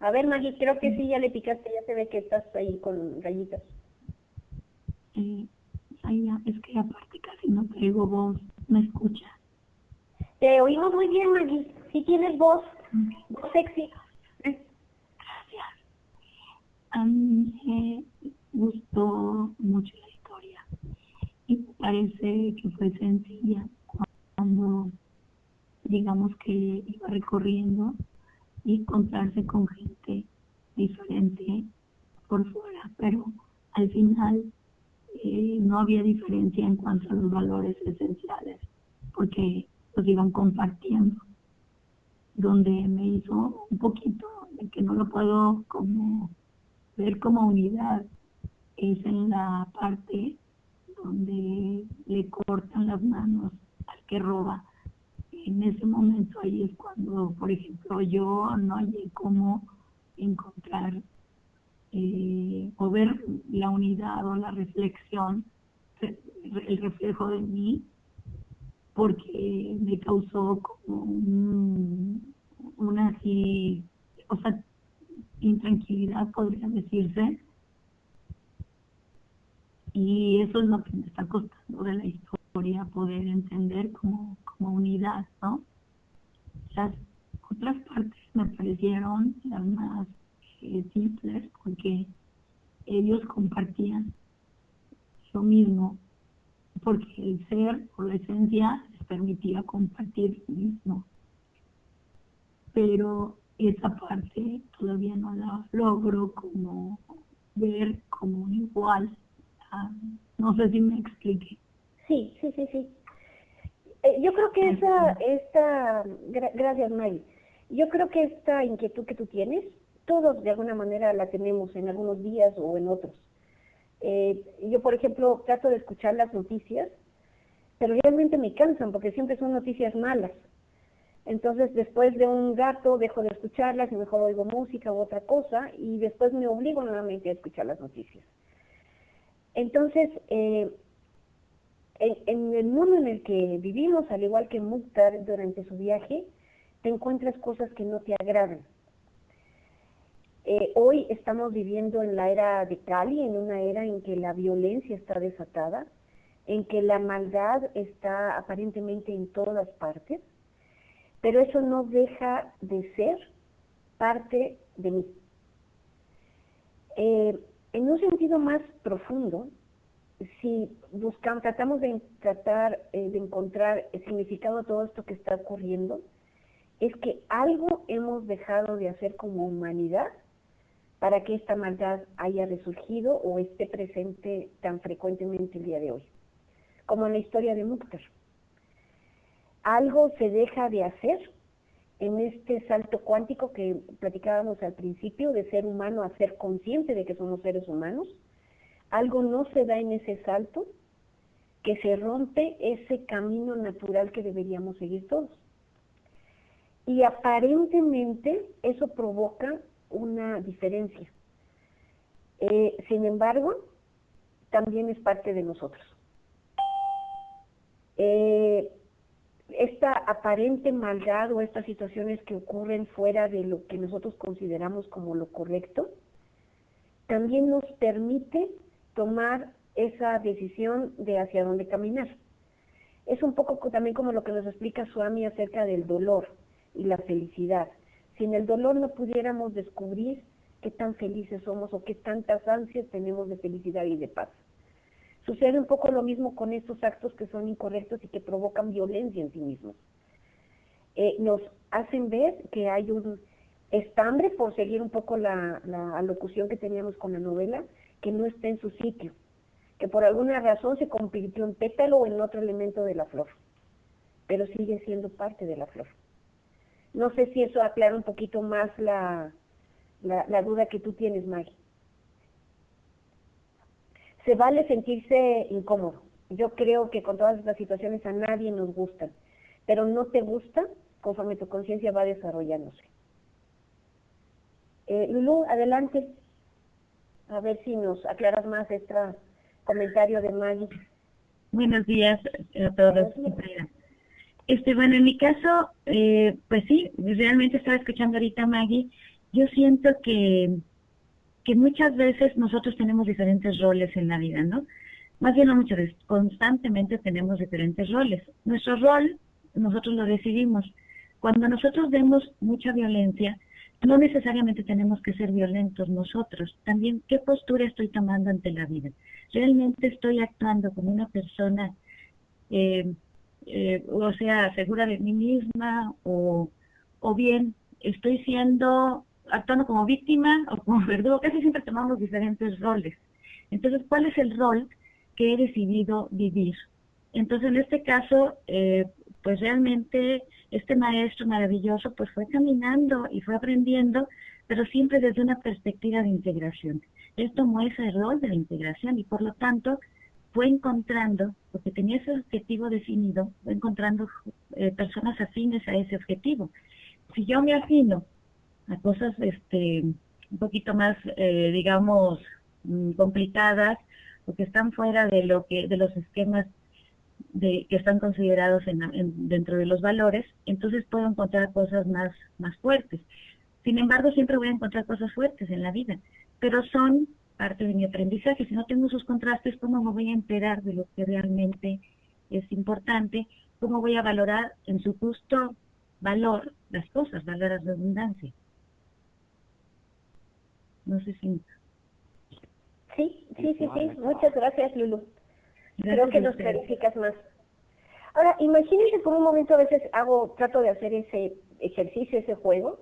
A ver, Maggie, creo que sí, ya le picaste, ya se ve que estás ahí con rayitas. Zaira, es que aparte casi no traigo voz, ¿me escucha? Te oímos muy bien, Maggie. Sí tienes voz, voz sexy. Gracias. A mí me gustó mucho la historia y me parece que fue sencilla cuando, digamos que iba recorriendo y encontrarse con gente diferente por fuera, pero al final no había diferencia en cuanto a los valores esenciales, porque los iban compartiendo, donde me hizo un poquito de que no lo puedo como ver como unidad, es en la parte donde le cortan las manos al que roba. En ese momento ahí es cuando, por ejemplo, yo no hallé cómo encontrar o ver la unidad o la reflexión, el reflejo de mí, porque me causó como una así, o sea, intranquilidad podría decirse, y eso es lo que me está costando de la historia, poder entender como unidad, ¿no? Las otras partes me parecieron las más simples, porque ellos compartían lo mismo, porque el ser o la esencia les permitía compartir lo mismo. Pero esa parte todavía no la logro como ver como igual No sé si me expliqué. Sí. Yo creo que gracias Maggie, yo creo que esta inquietud que tú tienes, todos de alguna manera la tenemos en algunos días o en otros. Yo, por ejemplo, trato de escuchar las noticias, pero realmente me cansan porque siempre son noticias malas. Entonces, después de un rato dejo de escucharlas y mejor oigo música u otra cosa y después me obligo nuevamente a escuchar las noticias. Entonces, en el mundo en el que vivimos, al igual que Mukhtar durante su viaje, te encuentras cosas que no te agradan. Hoy estamos viviendo en la era de Kali, en una era en que la violencia está desatada, en que la maldad está aparentemente en todas partes, pero eso no deja de ser parte de mí. En un sentido más profundo, si tratamos de encontrar el significado de todo esto que está ocurriendo, es que algo hemos dejado de hacer como humanidad para que esta maldad haya resurgido o esté presente tan frecuentemente el día de hoy, como en la historia de Mukhtar. Algo se deja de hacer en este salto cuántico que platicábamos al principio, de ser humano a ser consciente de que somos seres humanos. Algo no se da en ese salto, que se rompe ese camino natural que deberíamos seguir todos. Y aparentemente eso provoca una diferencia. Sin embargo, también es parte de nosotros. Esta aparente maldad o estas situaciones que ocurren fuera de lo que nosotros consideramos como lo correcto, también nos permite tomar esa decisión de hacia dónde caminar. Es un poco también como lo que nos explica Swami acerca del dolor y la felicidad. Sin el dolor no pudiéramos descubrir qué tan felices somos o qué tantas ansias tenemos de felicidad y de paz. Sucede un poco lo mismo con estos actos que son incorrectos y que provocan violencia en sí mismos. Nos hacen ver que hay un estambre, por seguir un poco la alocución que teníamos con la novela, que no está en su sitio, que por alguna razón se convirtió en pétalo o en otro elemento de la flor, pero sigue siendo parte de la flor. No sé si eso aclara un poquito más la duda que tú tienes, Maggie. Se vale sentirse incómodo. Yo creo que con todas estas situaciones a nadie nos gustan, pero no te gusta conforme tu conciencia va desarrollándose. Lulú, adelante. A ver si nos aclaras más este comentario de Maggie. Buenos días a todos. Bueno, en mi caso, pues sí, realmente estaba escuchando ahorita a Maggie. Yo siento que muchas veces nosotros tenemos diferentes roles en la vida, ¿no? Más bien no muchas veces, constantemente tenemos diferentes roles. Nuestro rol, nosotros lo decidimos. Cuando nosotros vemos mucha violencia, no necesariamente tenemos que ser violentos nosotros. También, ¿qué postura estoy tomando ante la vida? ¿Realmente estoy actuando como una persona, o sea, segura de mí misma, o bien estoy actuando como víctima o como verdugo? Casi siempre tomamos diferentes roles. Entonces, ¿cuál es el rol que he decidido vivir? Entonces, en este caso, pues realmente este maestro maravilloso pues fue caminando y fue aprendiendo, pero siempre desde una perspectiva de integración. Él tomó ese rol de la integración y por lo tanto fue encontrando, porque tenía ese objetivo definido, fue encontrando personas afines a ese objetivo. Si yo me afino a cosas un poquito más, digamos, complicadas, o que están fuera de los esquemas que están considerados dentro de los valores, entonces puedo encontrar cosas más fuertes. Sin embargo, siempre voy a encontrar cosas fuertes en la vida, pero son parte de mi aprendizaje. Si no tengo esos contrastes, ¿cómo me voy a enterar de lo que realmente es importante? ¿Cómo voy a valorar en su justo valor las cosas, valor la redundancia? No sé si... Sí. Muchas gracias, Lulu. Creo que nos clarificas más. Ahora, imagínense por un momento, a veces trato de hacer ese ejercicio, ese juego,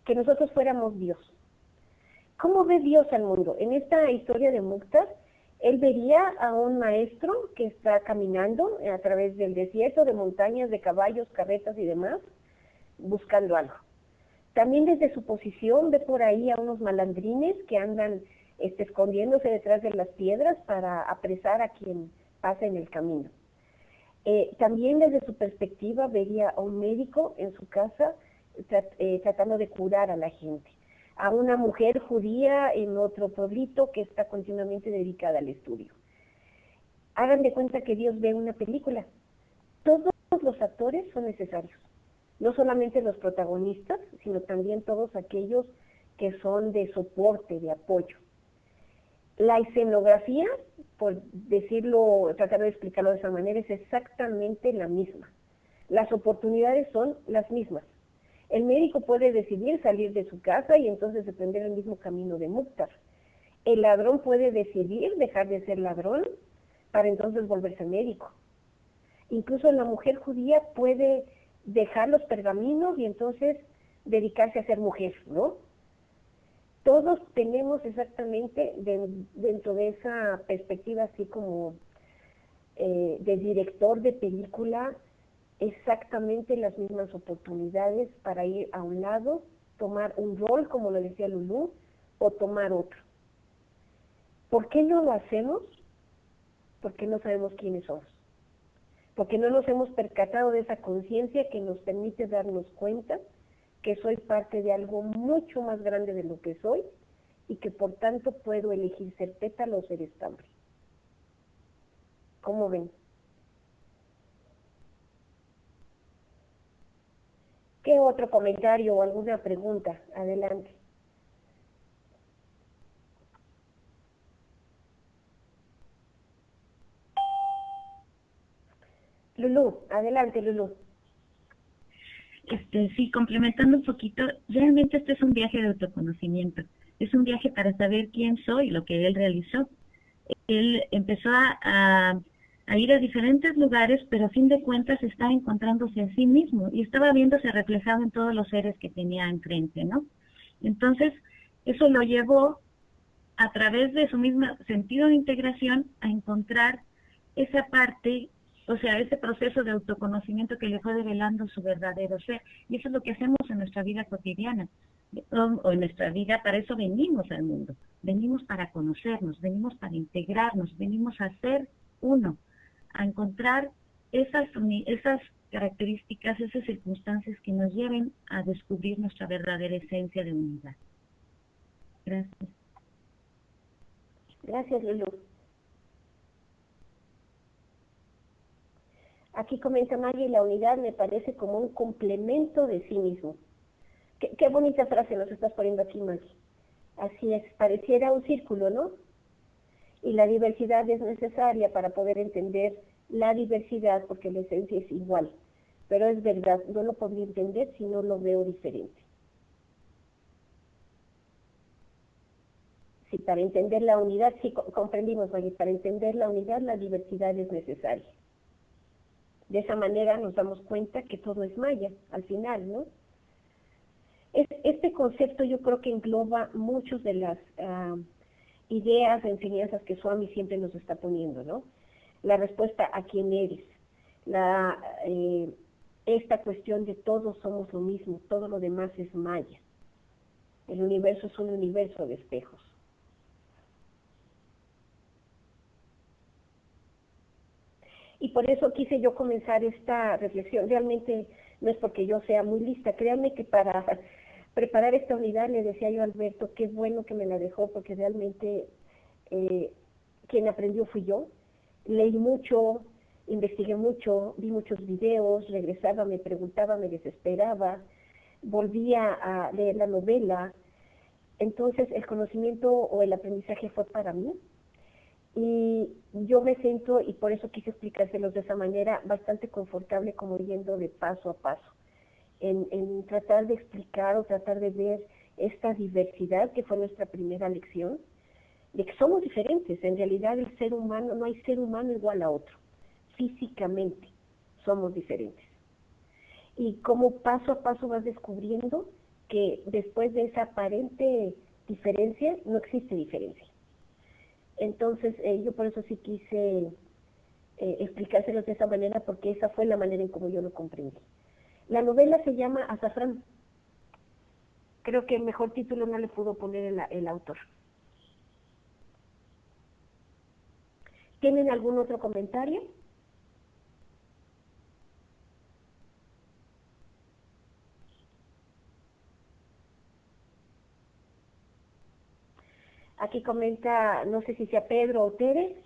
que nosotros fuéramos Dios. ¿Cómo ve Dios al mundo? En esta historia de Mukhtar, Él vería a un maestro que está caminando a través del desierto, de montañas, de caballos, carretas y demás, buscando algo. También desde su posición ve por ahí a unos malandrines que andan escondiéndose detrás de las piedras para apresar a quien pasa en el camino. También desde su perspectiva vería a un médico en su casa tratando de curar a la gente, a una mujer judía en otro pueblito que está continuamente dedicada al estudio. Hagan de cuenta que Dios ve una película. Todos los actores son necesarios, no solamente los protagonistas, sino también todos aquellos que son de soporte, de apoyo. La escenografía, por decirlo, tratar de explicarlo de esa manera, es exactamente la misma. Las oportunidades son las mismas. El médico puede decidir salir de su casa y entonces emprender el mismo camino de Mukhtar. El ladrón puede decidir dejar de ser ladrón para entonces volverse médico. Incluso la mujer judía puede dejar los pergaminos y entonces dedicarse a ser mujer, ¿no? Todos tenemos exactamente dentro de esa perspectiva así como de director de película, exactamente las mismas oportunidades para ir a un lado, tomar un rol, como lo decía Lulú, o tomar otro. ¿Por qué no lo hacemos? Porque no sabemos quiénes somos. Porque no nos hemos percatado de esa conciencia que nos permite darnos cuenta que soy parte de algo mucho más grande de lo que soy y que por tanto puedo elegir ser pétalo o ser estambre. ¿Cómo ven? ¿Qué otro comentario o alguna pregunta? Adelante. Lulú, adelante Lulú. Sí, complementando un poquito, realmente este es un viaje de autoconocimiento. Es un viaje para saber quién soy, lo que él realizó. Él empezó a ir a diferentes lugares, pero a fin de cuentas estaba encontrándose a sí mismo y estaba viéndose reflejado en todos los seres que tenía enfrente, ¿no? Entonces, eso lo llevó a través de su mismo sentido de integración a encontrar esa parte, o sea, ese proceso de autoconocimiento que le fue revelando su verdadero ser. Y eso es lo que hacemos en nuestra vida cotidiana, o en nuestra vida. Para eso venimos al mundo, venimos para conocernos, venimos para integrarnos, venimos a ser uno, a encontrar esas características, esas circunstancias que nos lleven a descubrir nuestra verdadera esencia de unidad. Gracias. Gracias, Lulú. Aquí comenta Maggie, la unidad me parece como un complemento de sí mismo. Qué bonita frase nos estás poniendo aquí, Maggie. Así es, pareciera un círculo, ¿no? Y la diversidad es necesaria para poder entender la diversidad, porque la esencia es igual. Pero es verdad, no lo podría entender si no lo veo diferente. Sí, para entender la unidad, sí comprendimos, Maggie, para entender la unidad, la diversidad es necesaria. De esa manera nos damos cuenta que todo es maya, al final, ¿no? Este concepto yo creo que engloba muchas de las ideas, enseñanzas que Swami siempre nos está poniendo, ¿no? La respuesta a quién eres, esta cuestión de todos somos lo mismo, todo lo demás es maya. El universo es un universo de espejos. Y por eso quise yo comenzar esta reflexión. Realmente no es porque yo sea muy lista. Créanme que para preparar esta unidad le decía yo a Alberto, qué bueno que me la dejó, porque realmente quien aprendió fui yo. Leí mucho, investigué mucho, vi muchos videos, regresaba, me preguntaba, me desesperaba, volvía a leer la novela. Entonces el conocimiento o el aprendizaje fue para mí. Y yo me siento, y por eso quise explicárselos de esa manera, bastante confortable como yendo de paso a paso, en tratar de explicar o tratar de ver esta diversidad que fue nuestra primera lección, de que somos diferentes. En realidad el ser humano, no hay ser humano igual a otro, físicamente somos diferentes. Y como paso a paso vas descubriendo que después de esa aparente diferencia, no existe diferencia. Entonces, yo por eso sí quise explicárselos de esa manera, porque esa fue la manera en como yo lo comprendí. La novela se llama Azafrán. Creo que mejor título no le pudo poner el autor. ¿Tienen algún otro comentario? Aquí comenta, no sé si sea Pedro o Tere,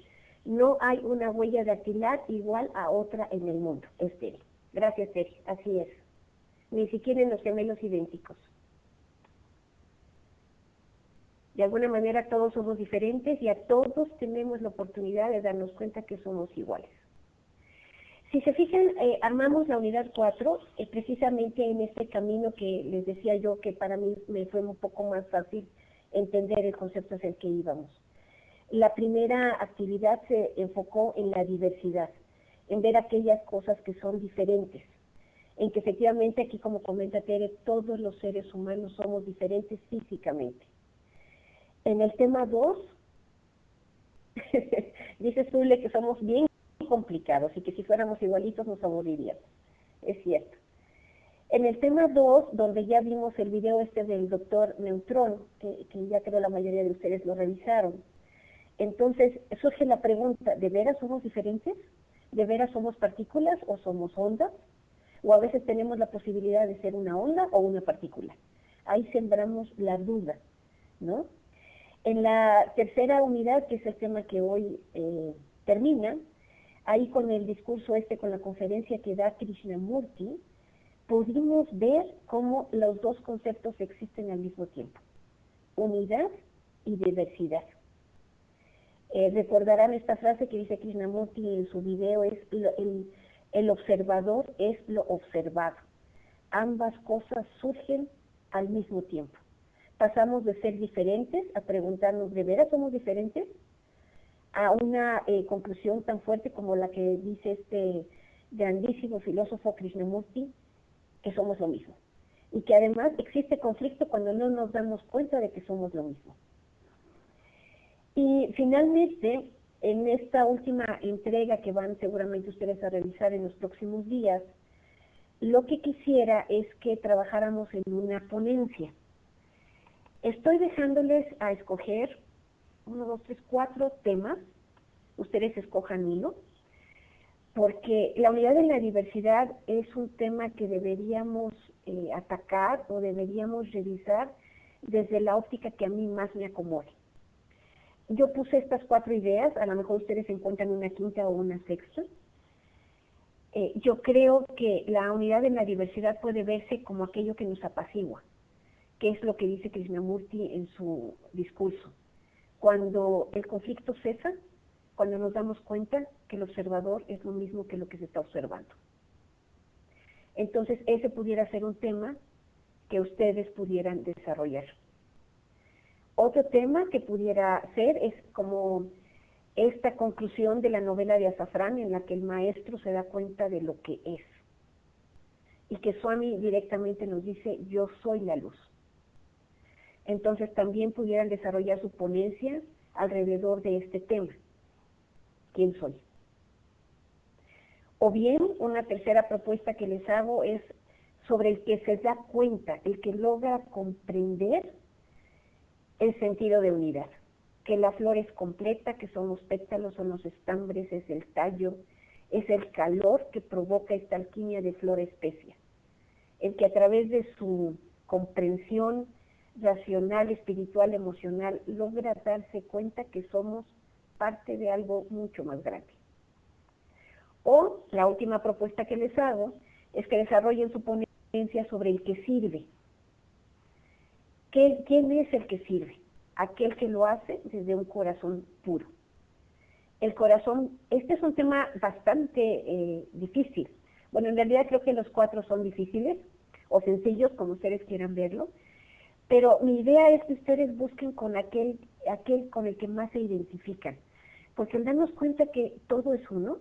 no hay una huella dactilar igual a otra en el mundo. Es Tere. Gracias, Tere. Así es. Ni siquiera en los gemelos idénticos. De alguna manera todos somos diferentes y a todos tenemos la oportunidad de darnos cuenta que somos iguales. Si se fijan, armamos la unidad 4 precisamente en este camino que les decía yo, que para mí me fue un poco más fácil entender el concepto hacia el que íbamos. La primera actividad se enfocó en la diversidad, en ver aquellas cosas que son diferentes, en que efectivamente aquí, como comenta Tere, todos los seres humanos somos diferentes físicamente. En el tema 2, dice Zule que somos bien complicados y que si fuéramos igualitos nos aburriríamos. Es cierto. En el tema 2, donde ya vimos el video del doctor Neutrón, que ya creo la mayoría de ustedes lo revisaron, entonces surge la pregunta, ¿de veras somos diferentes? ¿De veras somos partículas o somos ondas? O a veces tenemos la posibilidad de ser una onda o una partícula. Ahí sembramos la duda, ¿no? En la tercera unidad, que es el tema que hoy termina, ahí con el discurso con la conferencia que da Krishnamurti, pudimos ver cómo los dos conceptos existen al mismo tiempo, unidad y diversidad. Recordarán esta frase que dice Krishnamurti en su video, es el observador es lo observado. Ambas cosas surgen al mismo tiempo. Pasamos de ser diferentes a preguntarnos, ¿de veras somos diferentes? A una conclusión tan fuerte como la que dice este grandísimo filósofo Krishnamurti, que somos lo mismo. Y que además existe conflicto cuando no nos damos cuenta de que somos lo mismo. Y finalmente, en esta última entrega que van seguramente ustedes a revisar en los próximos días, lo que quisiera es que trabajáramos en una ponencia. Estoy dejándoles a escoger 1, 2, 3, 4 temas, ustedes escojan uno, porque la unidad de la diversidad es un tema que deberíamos atacar o deberíamos revisar desde la óptica que a mí más me acomode. Yo puse estas 4 ideas, a lo mejor ustedes encuentran una quinta o una sexta. Yo creo que la unidad de la diversidad puede verse como aquello que nos apacigua, que es lo que dice Krishnamurti en su discurso. Cuando el conflicto cesa, cuando nos damos cuenta que el observador es lo mismo que lo que se está observando. Entonces, ese pudiera ser un tema que ustedes pudieran desarrollar. Otro tema que pudiera ser es como esta conclusión de la novela de Azafrán, en la que el maestro se da cuenta de lo que es. Y que Swami directamente nos dice, yo soy la luz. Entonces también pudieran desarrollar su ponencia alrededor de este tema. ¿Quién soy? O bien, una tercera propuesta que les hago es sobre el que se da cuenta, el que logra comprender el sentido de unidad. Que la flor es completa, que son los pétalos, son los estambres, es el tallo, es el calor que provoca esta alquimia de flor-especia. El que a través de su comprensión racional, espiritual, emocional, logra darse cuenta que somos parte de algo mucho más grande. O la última propuesta que les hago es que desarrollen su ponencia sobre el que sirve. ¿Quién es el que sirve? Aquel que lo hace desde un corazón puro. El corazón, este es un tema bastante difícil. Bueno, en realidad creo que los 4 son difíciles o sencillos, como ustedes quieran verlo, pero mi idea es que ustedes busquen con aquel con el que más se identifican, porque al darnos cuenta que todo es uno,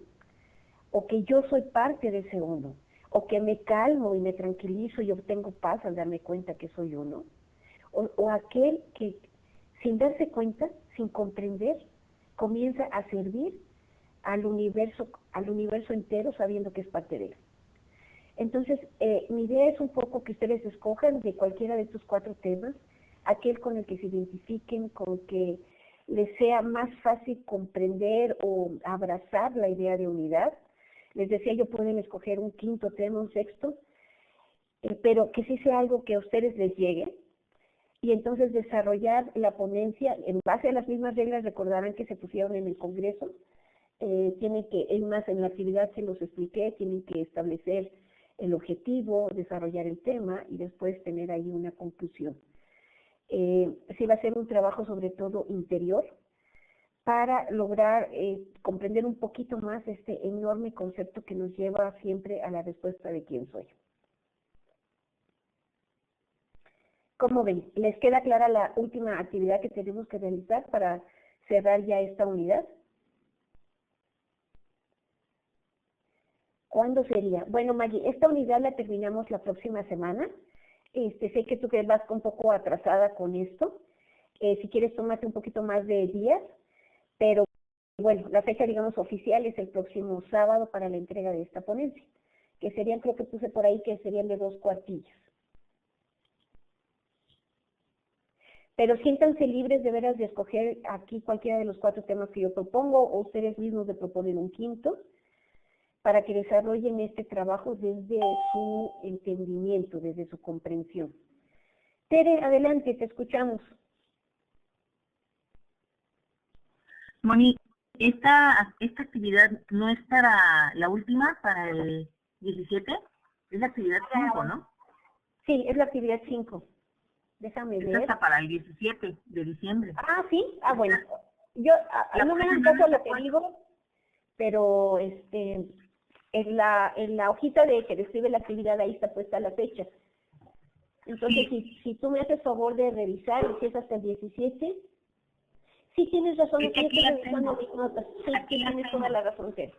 o que yo soy parte de ese uno, o que me calmo y me tranquilizo y obtengo paz al darme cuenta que soy uno, o aquel que sin darse cuenta, sin comprender, comienza a servir al universo entero sabiendo que es parte de él. Entonces, mi idea es un poco que ustedes escojan de cualquiera de estos 4 temas, aquel con el que se identifiquen, con el que les sea más fácil comprender o abrazar la idea de unidad. Les decía, yo pueden escoger un 5.º tema, un 6.º, pero que sí sea algo que a ustedes les llegue, y entonces desarrollar la ponencia en base a las mismas reglas. Recordarán que se pusieron en el Congreso, tienen que, es más, en la actividad se los expliqué, tienen que establecer el objetivo, desarrollar el tema y después tener ahí una conclusión. Sí va a ser un trabajo sobre todo interior para lograr comprender un poquito más este enorme concepto que nos lleva siempre a la respuesta de quién soy. ¿Cómo ven? ¿Les queda clara la última actividad que tenemos que realizar para cerrar ya esta unidad? ¿Cuándo sería? Bueno, Maggie, esta unidad la terminamos la próxima semana. Sé que tú que vas un poco atrasada con esto. Si quieres, tómate un poquito más de días, pero bueno, la fecha, digamos, oficial es el próximo sábado para la entrega de esta ponencia, que serían, creo que puse por ahí, que serían de 2 cuartillas. Pero siéntanse libres de veras de escoger aquí cualquiera de los 4 temas que yo propongo, o ustedes mismos de proponer un 5.º, para que desarrollen este trabajo desde su entendimiento, desde su comprensión. Tere, adelante, te escuchamos. Moni, esta actividad no es para la última, para el 17, es la actividad 5, ¿no? Sí, es la actividad 5. Déjame Es ver. hasta para el 17 de diciembre. Ah, sí, bueno. Yo no me hagan caso a lo que digo, pero en la hojita de que describe la actividad ahí está puesta la fecha. Entonces, si tú me haces favor de revisar, si es hasta el 17, sí tienes razón, Es que estoy aquí la revisando tengo. mis notas. Sí, Aquí la tienes tengo. toda la razón, Tere.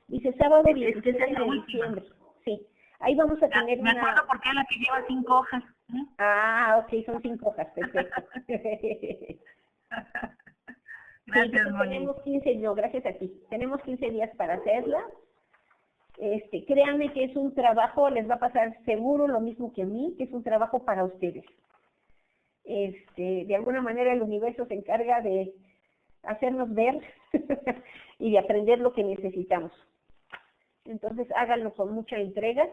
Dice sábado Es que 17 esa es la de última. diciembre. Sí, ahí vamos a tener Me acuerdo una... porque es la que lleva 5 hojas. Ah, ok, son 5 hojas, perfecto. Gracias, Sí, Moni. tenemos 15, no, gracias a ti. Tenemos 15 días para hacerla. Créanme que es un trabajo, les va a pasar seguro lo mismo que a mí, que es un trabajo para ustedes. De alguna manera el universo se encarga de hacernos ver y de aprender lo que necesitamos. Entonces háganlo con mucha entrega.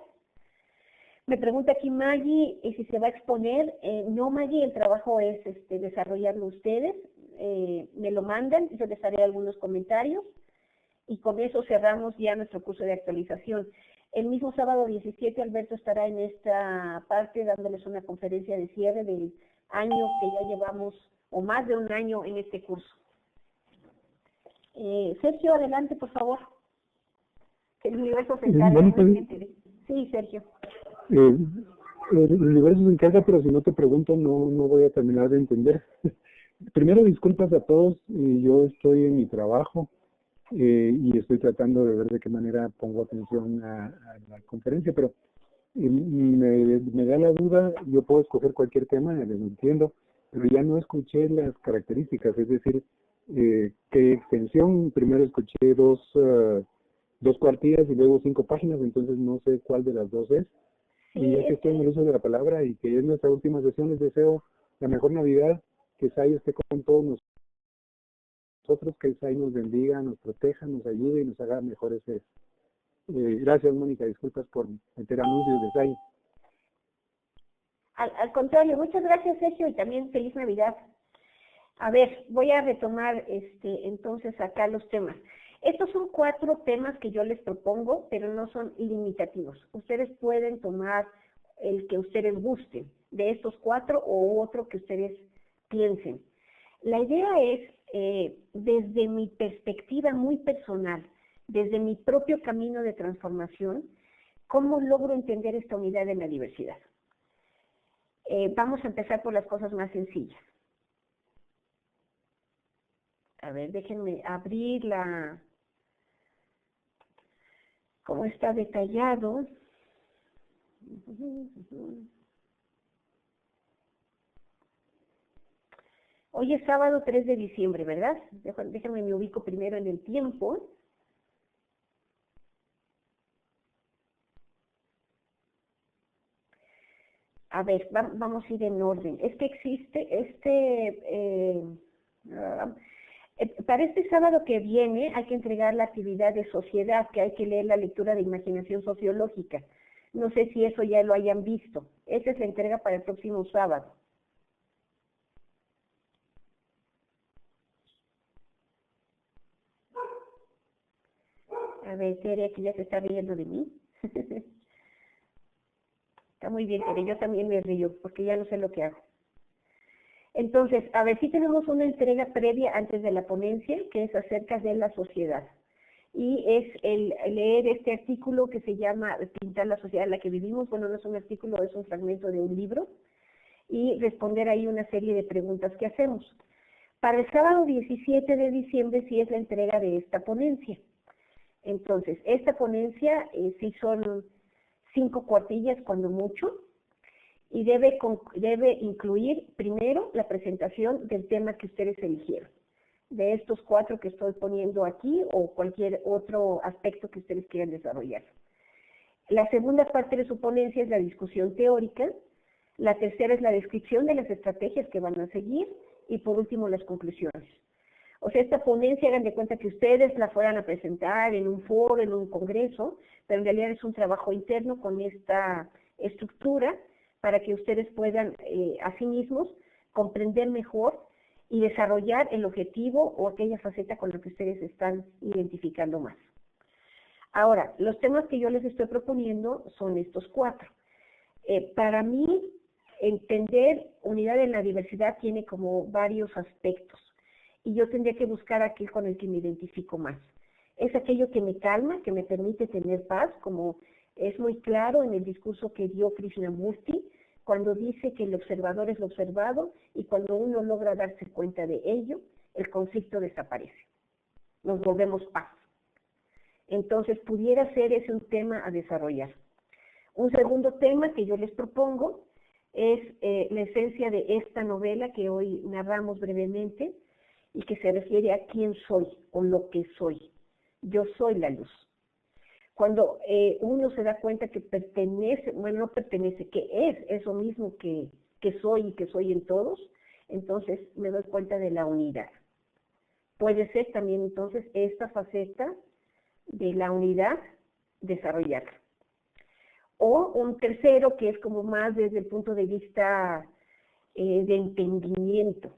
Me pregunta aquí Maggie si se va a exponer. No, Maggie, el trabajo es desarrollarlo ustedes. Me lo mandan, yo les haré algunos comentarios y con eso cerramos ya nuestro curso de actualización. El mismo sábado 17 Alberto estará en esta parte dándoles una conferencia de cierre del año que ya llevamos, o más de un año en este curso. Sergio, adelante, por favor. Que el universo se encarga. Bueno, pues, sí, Sergio. el universo se encarga, pero si no te pregunto no voy a terminar de entender. Primero, disculpas a todos, yo estoy en mi trabajo y estoy tratando de ver de qué manera pongo atención a la conferencia, pero me da la duda. Yo puedo escoger cualquier tema, lo entiendo, pero ya no escuché las características, es decir, qué extensión. Primero escuché dos cuartillas y luego 5 páginas, entonces no sé cuál de las dos es. Sí, Y ya que estoy en el uso de la palabra y que es nuestra última sesión, les deseo la mejor Navidad, que SAI esté con todos nosotros, que SAI nos bendiga, nos proteja, nos ayude y nos haga mejores seres. Gracias, Mónica, disculpas por meter anuncios de SAI. Al contrario, muchas gracias, Sergio, y también feliz Navidad. A ver, voy a retomar entonces acá los temas. Estos son 4 temas que yo les propongo, pero no son limitativos. Ustedes pueden tomar el que ustedes gusten, de estos 4 o otro que ustedes piensen. La idea es, desde mi perspectiva muy personal, desde mi propio camino de transformación, cómo logro entender esta unidad en la diversidad. Vamos a empezar por las cosas más sencillas. A ver, déjenme abrir cómo está detallado. Hoy es sábado 3 de diciembre, ¿verdad? Déjame me ubico primero en el tiempo. A ver, vamos a ir en orden. Es que existe para este sábado que viene hay que entregar la actividad de sociedad, que hay que leer la lectura de imaginación sociológica. No sé si eso ya lo hayan visto. Esa es la entrega para el próximo sábado. A ver, Tere, que ya se está riendo de mí. Está muy bien, Tere, yo también me río, porque ya no sé lo que hago. Entonces, a ver, sí tenemos una entrega previa antes de la ponencia, que es acerca de la sociedad. Y es el leer este artículo que se llama Pintar la sociedad en la que vivimos. Bueno, no es un artículo, es un fragmento de un libro. Y responder ahí una serie de preguntas que hacemos. Para el sábado 17 de diciembre sí es la entrega de esta ponencia. Entonces, esta ponencia sí son 5 cuartillas cuando mucho, y debe incluir primero la presentación del tema que ustedes eligieron, de estos 4 que estoy poniendo aquí o cualquier otro aspecto que ustedes quieran desarrollar. La segunda parte de su ponencia es la discusión teórica, la tercera es la descripción de las estrategias que van a seguir y por último las conclusiones. O sea, esta ponencia, hagan de cuenta que ustedes la fueran a presentar en un foro, en un congreso, pero en realidad es un trabajo interno con esta estructura para que ustedes puedan a sí mismos comprender mejor y desarrollar el objetivo o aquella faceta con la que ustedes están identificando más. Ahora, los temas que yo les estoy proponiendo son estos 4. Para mí, entender unidad en la diversidad tiene como varios aspectos. Y yo tendría que buscar aquel con el que me identifico más. Es aquello que me calma, que me permite tener paz, como es muy claro en el discurso que dio Krishnamurti, cuando dice que el observador es lo observado, y cuando uno logra darse cuenta de ello, el conflicto desaparece. Nos volvemos paz. Entonces, pudiera ser ese un tema a desarrollar. Un segundo tema que yo les propongo es la esencia de esta novela que hoy narramos brevemente, y que se refiere a quién soy o lo que soy. Yo soy la luz. Cuando uno se da cuenta que pertenece, bueno, no pertenece, que es eso mismo que soy y que soy en todos, entonces me doy cuenta de la unidad. Puede ser también entonces esta faceta de la unidad desarrollarla. O un tercero que es como más desde el punto de vista de entendimiento.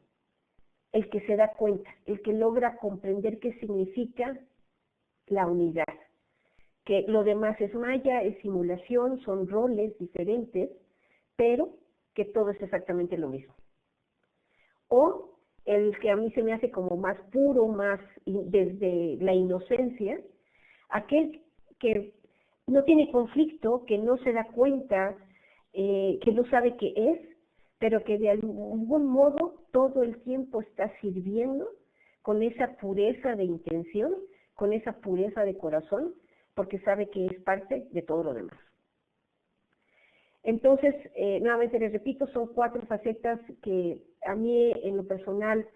El que se da cuenta, el que logra comprender qué significa la unidad, que lo demás es maya, es simulación, son roles diferentes, pero que todo es exactamente lo mismo. O el que a mí se me hace como más puro, más desde la inocencia, aquel que no tiene conflicto, que no se da cuenta, que no sabe qué es, pero que de algún modo todo el tiempo está sirviendo con esa pureza de intención, con esa pureza de corazón, porque sabe que es parte de todo lo demás. Entonces, nuevamente les repito, son 4 facetas que a mí en lo personal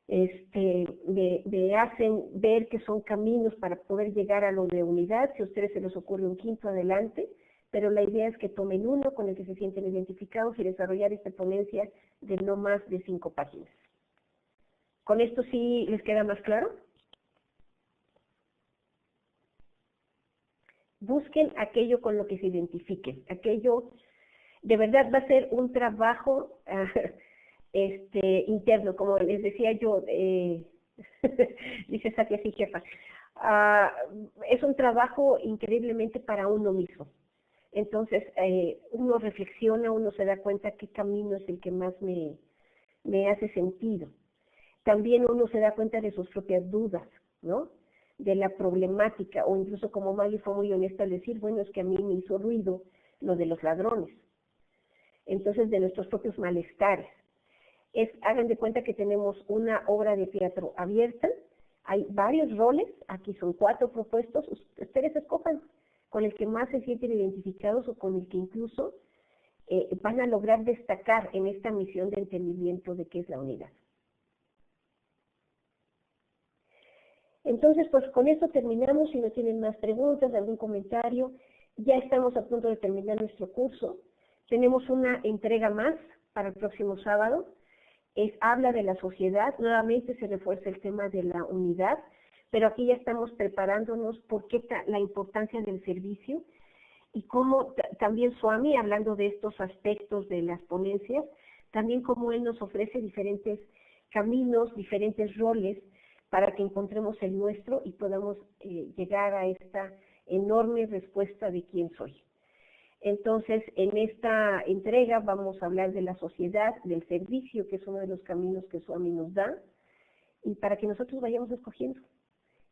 me hacen ver que son caminos para poder llegar a lo de unidad. Si a ustedes se les ocurre un quinto, adelante. Pero la idea es que tomen uno con el que se sienten identificados y desarrollar esta ponencia de no más de 5 páginas. ¿Con esto sí les queda más claro? Busquen aquello con lo que se identifiquen. Aquello, de verdad, va a ser un trabajo interno, como les decía yo, dice Satya, sí, jefa. Es un trabajo increíblemente para uno mismo. Entonces, uno reflexiona, uno se da cuenta qué camino es el que más me hace sentido. También uno se da cuenta de sus propias dudas, ¿no? De la problemática, o incluso como Maggie fue muy honesta al decir, bueno, es que a mí me hizo ruido lo de los ladrones. Entonces, de nuestros propios malestares. Hagan de cuenta que tenemos una obra de teatro abierta, hay varios roles, aquí son 4 propuestos, ustedes escojan con el que más se sienten identificados o con el que incluso van a lograr destacar en esta misión de entendimiento de qué es la unidad. Entonces, pues con esto terminamos. Si no tienen más preguntas, algún comentario, ya estamos a punto de terminar nuestro curso. Tenemos una entrega más para el próximo sábado. Habla de la sociedad, nuevamente se refuerza el tema de la unidad, pero aquí ya estamos preparándonos por qué la importancia del servicio y cómo también Swami, hablando de estos aspectos de las ponencias, también cómo él nos ofrece diferentes caminos, diferentes roles para que encontremos el nuestro y podamos llegar a esta enorme respuesta de quién soy. Entonces, en esta entrega vamos a hablar de la sociedad, del servicio, que es uno de los caminos que Swami nos da, y para que nosotros vayamos escogiendo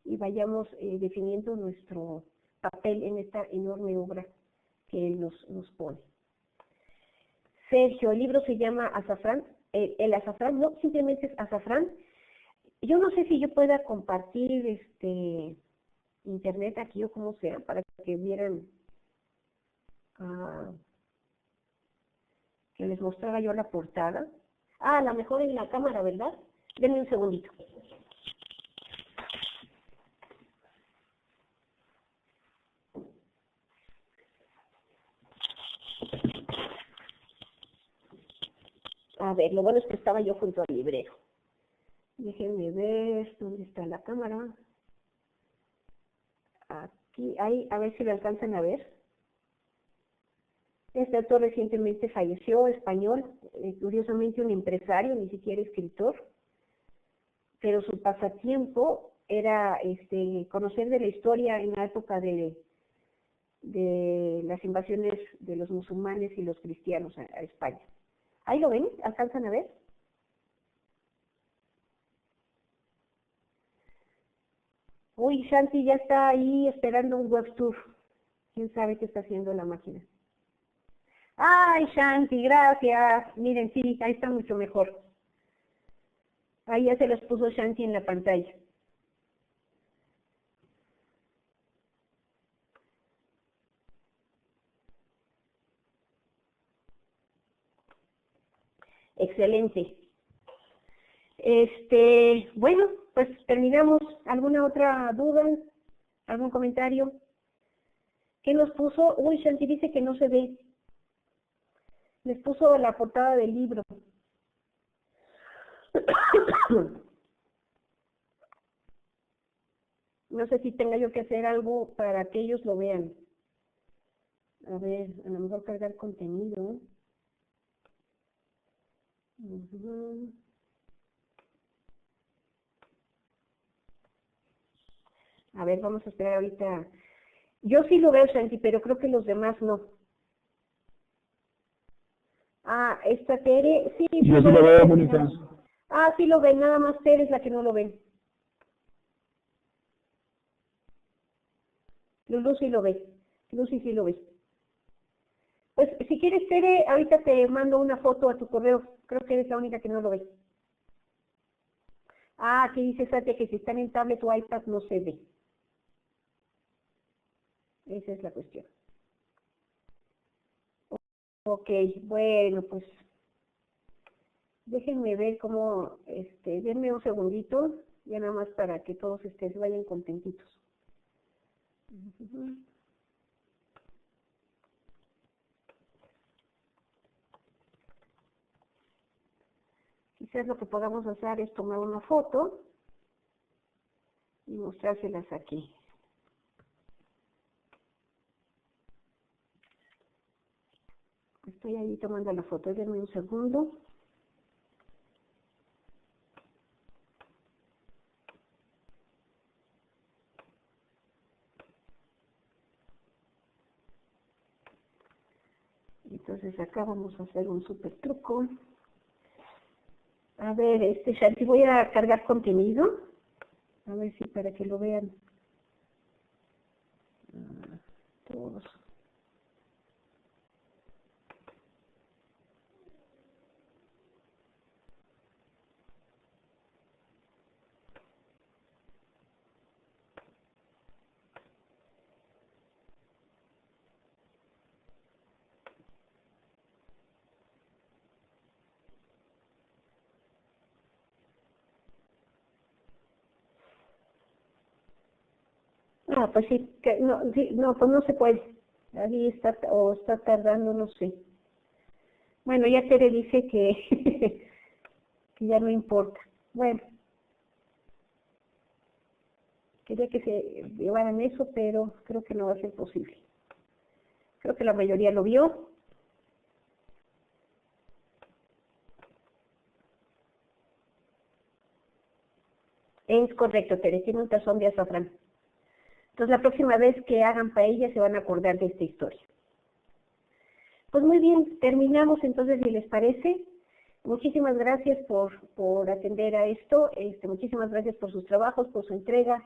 y vayamos definiendo nuestro papel en esta enorme obra que él nos pone. Sergio, el libro se llama Azafrán. El azafrán, no, simplemente es azafrán. Yo no sé si yo pueda compartir internet aquí o como sea, para que vieran, que les mostrara yo la portada. A lo mejor en la cámara, ¿verdad? Denme un segundito. A ver, lo bueno es que estaba yo junto al librero. Déjenme ver dónde está la cámara. Aquí, ahí, a ver si lo alcanzan a ver. Este autor recientemente falleció, español, curiosamente un empresario, ni siquiera escritor, pero su pasatiempo era conocer de la historia en la época de las invasiones de los musulmanes y los cristianos a España. ¿Ahí lo ven? ¿Alcanzan a ver? Uy, Shanti ya está ahí esperando un web tour. ¿Quién sabe qué está haciendo la máquina? Ay, Shanti, gracias. Miren, sí, ahí está mucho mejor. Ahí ya se los puso Shanti en la pantalla. Excelente. Bueno, pues terminamos. ¿Alguna otra duda? ¿Algún comentario? ¿Qué nos puso? Uy, Shanti dice que no se ve. Les puso la portada del libro. No sé si tenga yo que hacer algo para que ellos lo vean. A ver, a lo mejor cargar contenido. A ver, vamos a esperar ahorita. Yo sí lo veo, Shanti, pero creo que los demás no. Ah, esta Tere, sí. Yo sí lo veo, Mónica. Ah, sí lo ven, nada más Tere es la que no lo ven. Lulu sí lo ve. Lucy sí lo ve. Pues si quieres, Tere, ahorita te mando una foto a tu correo. Creo que eres la única que no lo ve. Ah, aquí dice Satia que si están en tablet o iPad no se ve. Esa es la cuestión. Ok, bueno, pues déjenme ver cómo, denme un segundito, ya nada más para que todos vayan contentitos. Quizás lo que podamos hacer es tomar una foto y mostrárselas aquí. Estoy ahí tomando la foto, denme un segundo. Entonces acá vamos a hacer un super truco. A ver, Shanti, voy a cargar contenido. A ver si para que lo vean todos. Ah, pues sí, sí, no, pues no se puede. Ahí está, o está tardando, no sé. Bueno, ya Tere dice que, que ya no importa. Bueno, quería que se llevaran eso, pero creo que no va a ser posible. Creo que la mayoría lo vio. Es correcto, Tere, tiene un tazón de azafrán. Entonces la próxima vez que hagan paella se van a acordar de esta historia. Pues muy bien, terminamos entonces, si les parece. Muchísimas gracias por atender a esto, muchísimas gracias por sus trabajos, por su entrega.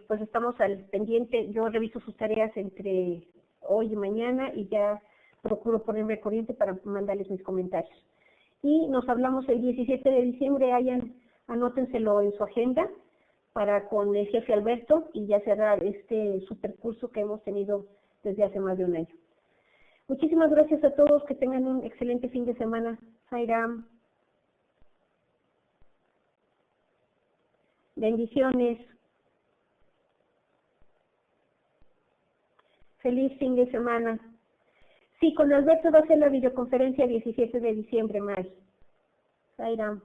Pues estamos al pendiente, yo reviso sus tareas entre hoy y mañana y ya procuro ponerme al corriente para mandarles mis comentarios. Y nos hablamos el 17 de diciembre, anótenselo en su agenda para con el jefe Alberto y ya cerrar este supercurso que hemos tenido desde hace más de un año. Muchísimas gracias a todos, que tengan un excelente fin de semana. Sairam. Bendiciones. Feliz fin de semana. Sí, con Alberto va a ser la videoconferencia el 17 de diciembre, Mari. Sairam.